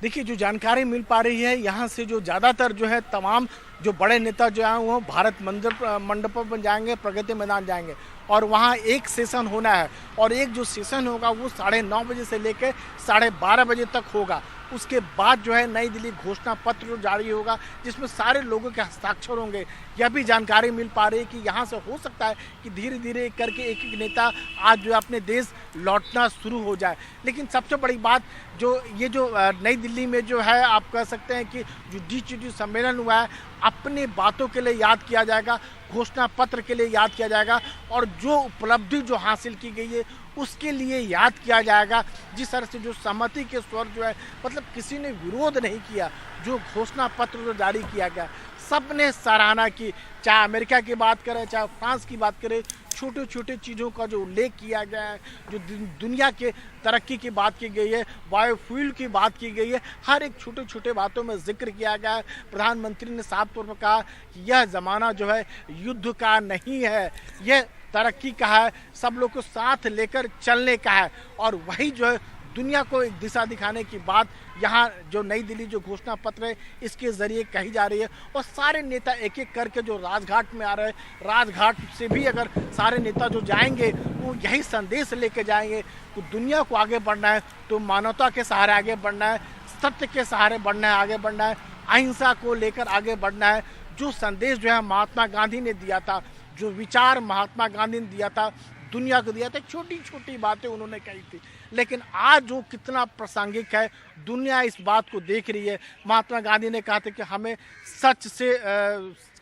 Speaker 3: देखिए, जो जानकारी मिल पा रही है यहाँ से, जो ज़्यादातर जो है तमाम जो बड़े नेता जो हैं वो भारत मंडप पर जाएंगे, प्रगति मैदान जाएंगे और वहाँ एक सेशन होना है और एक जो सेशन होगा वो 9:30 बजे से लेकर 12:30 बजे तक होगा। उसके बाद जो है नई दिल्ली घोषणा पत्र जो जारी होगा जिसमें सारे लोगों के हस्ताक्षर होंगे। यह भी जानकारी मिल पा रही है कि यहाँ से हो सकता है कि धीरे धीरे करके एक एक नेता आज जो है अपने देश लौटना शुरू हो जाए। लेकिन सबसे बड़ी बात जो ये जो नई दिल्ली में जो है आप कह सकते हैं कि जो G20 सम्मेलन हुआ है अपनी बातों के लिए याद किया जाएगा, घोषणा पत्र के लिए याद किया जाएगा और जो उपलब्धि जो हासिल की गई है उसके लिए याद किया जाएगा। जिस तरह से जो सहमति के स्वर जो है मतलब किसी ने विरोध नहीं किया, जो घोषणा पत्र जो जारी किया गया सबने सराहना की। चाहे अमेरिका की बात करें, चाहे फ्रांस की बात करें, छोटे छोटे चीज़ों का जो उल्लेख किया गया है, जो दुनिया के तरक्की की बात की गई है, बायोफ्यूल की बात की गई है, हर एक छोटे छोटे बातों में जिक्र किया गया है। प्रधानमंत्री ने साफ तौर पर कहा कि यह ज़माना जो है युद्ध का नहीं है, यह तरक्की का है, सब लोग को साथ लेकर चलने का है और वही जो है दुनिया को एक दिशा दिखाने की बात यहाँ जो नई दिल्ली जो घोषणा पत्र है इसके ज़रिए कही जा रही है। और सारे नेता एक एक करके जो राजघाट में आ रहे हैं, राजघाट से भी अगर सारे नेता जो जाएंगे वो यही संदेश लेके जाएंगे कि दुनिया को आगे बढ़ना है तो मानवता के सहारे आगे बढ़ना है, सत्य के सहारे बढ़ना है, आगे बढ़ना है, अहिंसा को लेकर आगे बढ़ना है। जो संदेश जो है महात्मा गांधी ने दिया था, जो विचार महात्मा गांधी ने दिया था, दुनिया को दिया था, छोटी छोटी बातें उन्होंने कही थी, लेकिन आज जो कितना प्रासंगिक है, दुनिया इस बात को देख रही है। महात्मा गांधी ने कहा था कि हमें सच से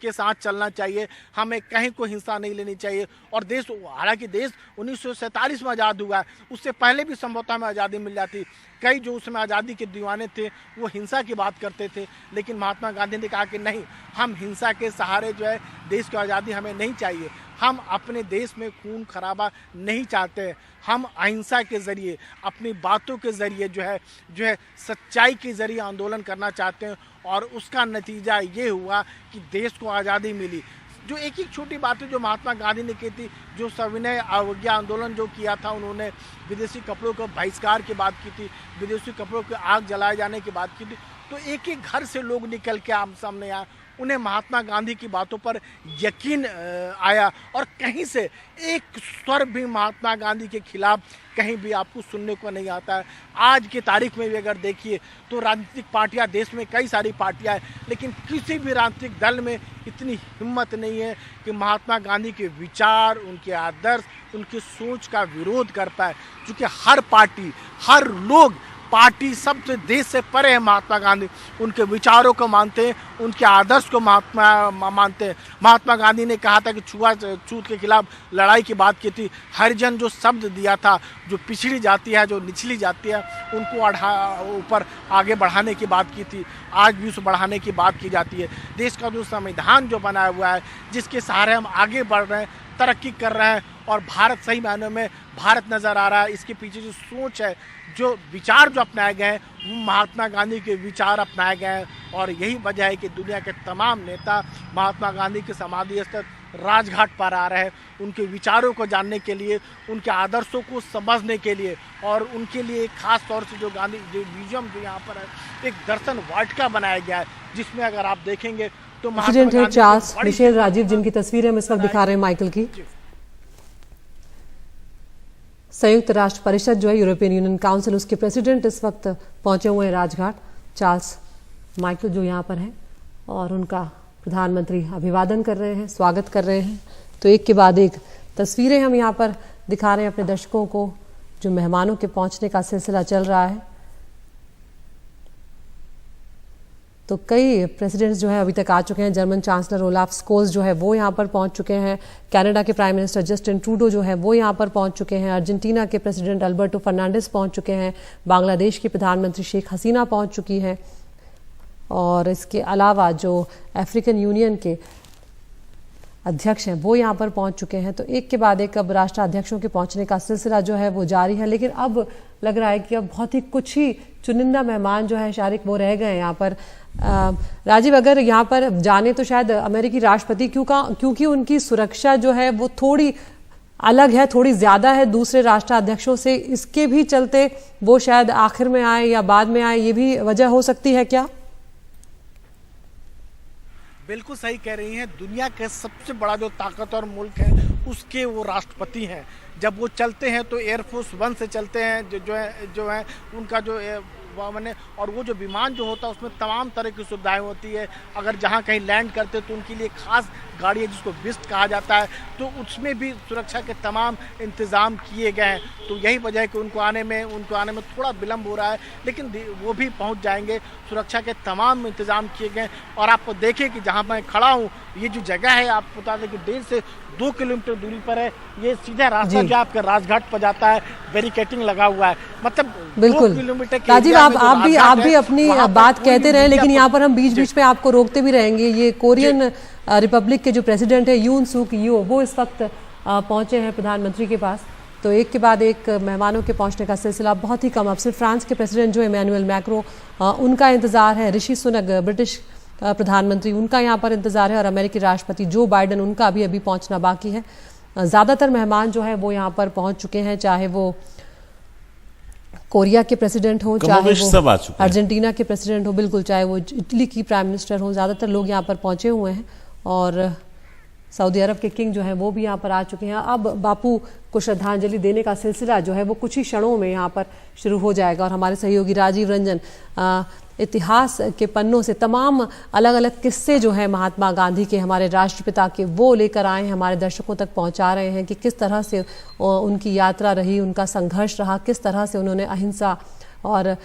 Speaker 3: के साथ चलना चाहिए, हमें कहीं को हिंसा नहीं लेनी चाहिए और देश, हालांकि देश 1947 में आज़ाद हुआ है, उससे पहले भी संभवतः में आज़ादी मिल जाती। कई जो उसमें आज़ादी के दीवाने थे वो हिंसा की बात करते थे, लेकिन महात्मा गांधी ने कहा कि नहीं, हम हिंसा के सहारे जो है देश की आज़ादी हमें नहीं चाहिए, हम अपने देश में खून खराबा नहीं चाहते, हम अहिंसा के ज़रिए अपनी बातों के ज़रिए जो है सच्चाई के ज़रिए आंदोलन करना चाहते हैं और उसका नतीजा ये हुआ कि देश को आज़ादी मिली। जो एक एक छोटी बातें जो महात्मा गांधी ने की थी, जो सविनय अवज्ञा आंदोलन जो किया था, उन्होंने विदेशी कपड़ों का बहिष्कार की बात की थी, विदेशी कपड़ों की आग जलाए जाने की बात की थी, तो एक एक घर से लोग निकल के आम सामने आए, उन्हें महात्मा गांधी की बातों पर यकीन आया और कहीं से एक स्वर भी महात्मा गांधी के खिलाफ कहीं भी आपको सुनने को नहीं आता है। आज की तारीख में भी अगर देखिए तो राजनीतिक पार्टियां, देश में कई सारी पार्टियां हैं, लेकिन किसी भी राजनीतिक दल में इतनी हिम्मत नहीं है कि महात्मा गांधी के विचार, उनके आदर्श, उनकी सोच का विरोध कर पाए। क्योंकि हर पार्टी, हर लोग, पार्टी सबसे देश से परे है महात्मा गांधी, उनके विचारों को मानते हैं, उनके आदर्श को मानते हैं। महात्मा गांधी ने कहा था कि छूत के खिलाफ लड़ाई की बात की थी, हरिजन जो शब्द दिया था, जो पिछड़ी जाति है, जो निचली जाति है, उनको ऊपर आगे बढ़ाने की बात की थी, आज भी उस बढ़ाने की बात की जाती है। देश का जो संविधान जो बनाया हुआ है, जिसके सहारे हम आगे बढ़ रहे हैं, तरक्की कर रहे हैं और भारत सही मायनों में भारत नज़र आ रहा है, इसके पीछे जो सोच है, जो विचार जो अपनाए गए हैं वो महात्मा गांधी के विचार अपनाए गए हैं और यही वजह है कि दुनिया के तमाम नेता महात्मा गांधी के समाधि स्थल राजघाट पर आ रहे हैं, उनके विचारों को जानने के लिए, उनके आदर्शों को समझने के लिए और उनके लिए खास तौर से जो गांधी जो म्यूजियम जो यहाँ पर है, एक दर्शन वाटिका बनाया गया है, जिसमें अगर आप देखेंगे तो
Speaker 2: प्रेसिडेंट है चार्ल्स मिशेल राजीव, जिनकी तस्वीरें हम इस वक्त दिखा रहे हैं माइकल की। संयुक्त राष्ट्र परिषद जो है, यूरोपियन यूनियन काउंसिल, उसके प्रेसिडेंट इस वक्त पहुंचे हुए हैं राजघाट, चार्ल्स माइकल जो यहाँ पर हैं और उनका प्रधानमंत्री अभिवादन कर रहे हैं, स्वागत कर रहे हैं। तो एक के बाद एक तस्वीरें हम यहाँ पर दिखा रहे हैं अपने दर्शकों को, जो मेहमानों के पहुंचने का सिलसिला चल रहा है। तो कई प्रेसिडेंट्स जो है अभी तक आ चुके हैं। जर्मन चांसलर ओलाफ स्कोल्स जो है वो यहाँ पर पहुंच चुके हैं, कनाडा के प्राइम मिनिस्टर जस्टिन ट्रूडो जो है वो यहाँ पर पहुंच चुके हैं, अर्जेंटीना के प्रेसिडेंट अल्बर्टो फर्नांडिस पहुंच चुके हैं, बांग्लादेश की प्रधानमंत्री शेख हसीना पहुंच चुकी हैं और इसके अलावा जो अफ्रीकन यूनियन के अध्यक्ष हैं वो यहाँ पर पहुंच चुके हैं। तो एक के बाद एक अब राष्ट्राध्यक्षों के पहुंचने का सिलसिला जो है वो जारी है, लेकिन अब लग रहा है कि अब बहुत ही कुछ ही चुनिंदा मेहमान जो है शारिक वो रह गए यहाँ पर। राजीव, अगर यहाँ पर जाने तो शायद अमेरिकी राष्ट्रपति क्योंकि उनकी सुरक्षा जो है वो थोड़ी अलग है, थोड़ी ज्यादा है दूसरे राष्ट्राध्यक्षों से, इसके भी चलते वो शायद आखिर में आए या बाद में आए, ये भी वजह हो सकती है क्या?
Speaker 3: बिल्कुल सही कह रही हैं। दुनिया का सबसे बड़ा जो ताकतवर मुल्क है उसके वो राष्ट्रपति हैं। जब वो चलते हैं तो एयरफोर्स वन से चलते हैं, जो है उनका जो मैंने, और वो जो विमान जो होता है उसमें तमाम तरह की सुविधाएं होती है। अगर जहाँ कहीं लैंड करते तो उनके लिए खास गाड़ी है जिसको बिस्ट कहा जाता है, तो उसमें भी सुरक्षा के तमाम इंतज़ाम किए गए हैं। तो यही वजह है कि उनको आने में थोड़ा विलम्ब हो रहा है, लेकिन वो भी पहुंच जाएंगे। सुरक्षा के तमाम इंतज़ाम किए गए। और आप देखें कि जहाँ मैं खड़ा हूँ, ये जो जगह है आप बता दें कि 1.5 से 2 किलोमीटर दूरी पर है। ये सीधा रास्ता जो आपके राजघाट पर जाता है, बैरिकेटिंग लगा हुआ है, मतलब
Speaker 2: बिल्कुल।
Speaker 3: 2 किलोमीटर के
Speaker 2: राजीव,
Speaker 3: एरिया में जो
Speaker 2: आप भी
Speaker 3: राजघाट है,
Speaker 2: अपनी
Speaker 3: वहाँ पर
Speaker 2: बात
Speaker 3: कोई
Speaker 2: कहते
Speaker 3: भी
Speaker 2: रहे,
Speaker 3: मीडिया
Speaker 2: लेकिन
Speaker 3: को-
Speaker 2: यहाँ पर हम बीच बीच में आपको रोकते भी रहेंगे। ये कोरियन रिपब्लिक के जो प्रेसिडेंट है यून सूक यूल, वो इस वक्त पहुंचे हैं प्रधानमंत्री के पास। तो एक के बाद एक मेहमानों के पहुंचने का सिलसिला बहुत ही कम। अब सिर्फ फ्रांस के प्रेसिडेंट जो इमैनुअल मैक्रो, उनका इंतजार है। ऋषि सुनक ब्रिटिश प्रधानमंत्री, उनका यहाँ पर इंतजार है। और अमेरिकी राष्ट्रपति जो बाइडन, उनका अभी पहुंचना बाकी है। ज़्यादातर मेहमान जो है वो यहाँ पर पहुंच चुके हैं, चाहे वो कोरिया के प्रेसिडेंट हो, चाहे वो अर्जेंटीना के प्रेसिडेंट हो, बिल्कुल, चाहे वो इटली की प्राइम मिनिस्टर हो, ज़्यादातर लोग यहाँ पर पहुंचे हुए हैं। और सऊदी अरब के किंग जो हैं वो भी यहाँ पर आ चुके हैं। अब बापू को श्रद्धांजलि देने का सिलसिला जो है वो कुछ ही क्षणों में यहाँ पर शुरू हो जाएगा। और हमारे सहयोगी राजीव रंजन इतिहास के पन्नों से तमाम अलग अलग किस्से जो है महात्मा गांधी के, हमारे राष्ट्रपिता के, वो लेकर आए हैं, हमारे दर्शकों तक पहुंचा रहे हैं कि किस तरह से उनकी यात्रा रही, उनका संघर्ष रहा, किस तरह से उन्होंने अहिंसा और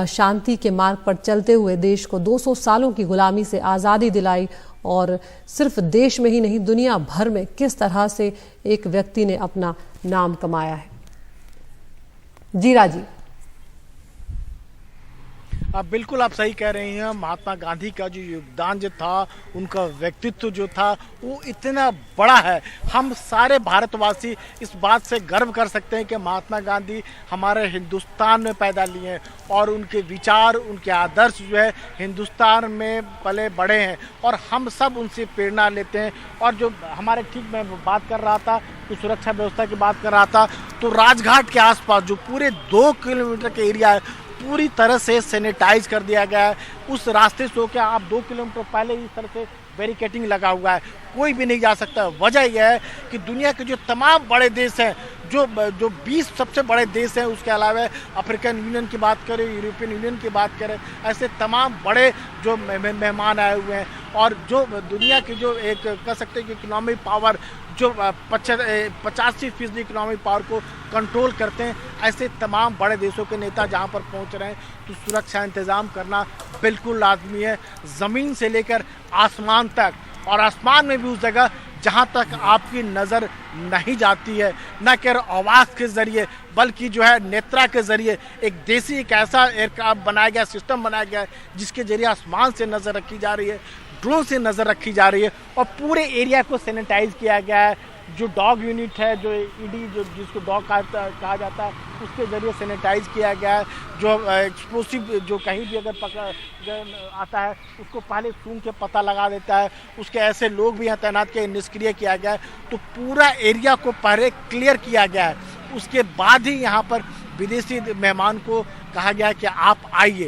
Speaker 2: शांति के मार्ग पर चलते हुए देश को 200 सालों की गुलामी से आज़ादी दिलाई। और सिर्फ देश में ही नहीं, दुनिया भर में किस तरह से एक व्यक्ति ने अपना नाम कमाया है। जी राजीव।
Speaker 3: बिल्कुल आप सही कह रही हैं। महात्मा गांधी का जो योगदान जो था, उनका व्यक्तित्व जो था, वो इतना बड़ा है। हम सारे भारतवासी इस बात से गर्व कर सकते हैं कि महात्मा गांधी हमारे हिंदुस्तान में पैदा लिए हैं और उनके विचार, उनके आदर्श जो है हिंदुस्तान में पले बड़े हैं और हम सब उनसे प्रेरणा लेते हैं। और जो हमारे, ठीक मैं बात कर रहा था कि सुरक्षा व्यवस्था की बात कर रहा था, तो राजघाट के आसपास जो पूरे 2 किलोमीटर के एरिया है पूरी तरह से सैनिटाइज कर दिया गया है। उस रास्ते से होकर आप 2 किलोमीटर पहले इस तरह से बैरिकेटिंग लगा हुआ है, कोई भी नहीं जा सकता। वजह यह है कि दुनिया के जो तमाम बड़े देश हैं, जो 20 सबसे बड़े देश हैं, उसके अलावा अफ्रीकन यूनियन की बात करें, यूरोपियन यूनियन की बात करें, ऐसे तमाम बड़े जो मेहमान आए हुए हैं और जो दुनिया की जो एक कह सकते हैं कि इकोनॉमिक पावर जो 85% इकोनॉमिक पावर को कंट्रोल करते हैं, ऐसे तमाम बड़े देशों के नेता जहां पर पहुंच रहे हैं, तो सुरक्षा इंतजाम करना बिल्कुल लाजमी है, ज़मीन से लेकर आसमान तक। और आसमान में भी उस जगह जहां तक आपकी नज़र नहीं जाती है, न केवल आवाज़ के ज़रिए बल्कि जो है नेत्रा के ज़रिए एक देसी, एक ऐसा एयरक्राफ्ट बनाया गया, सिस्टम बनाया गया है जिसके ज़रिए आसमान से नज़र रखी जा रही है, ड्रोन से नज़र रखी जा रही है और पूरे एरिया को सैनिटाइज किया गया है। जो डॉग यूनिट है, जो ईडी, जो जिसको डॉग कहा जाता है, उसके ज़रिए सैनिटाइज किया गया है। जो एक्सप्लोसिव जो कहीं भी अगर पकड़ आता है उसको पहले सूंघ के पता लगा देता है। उसके ऐसे लोग भी यहाँ तैनात किए, निष्क्रिय किया गया है। तो पूरा एरिया को पहले क्लियर किया गया है, उसके बाद ही यहाँ पर विदेशी मेहमान को कहा गया है कि आप आइए।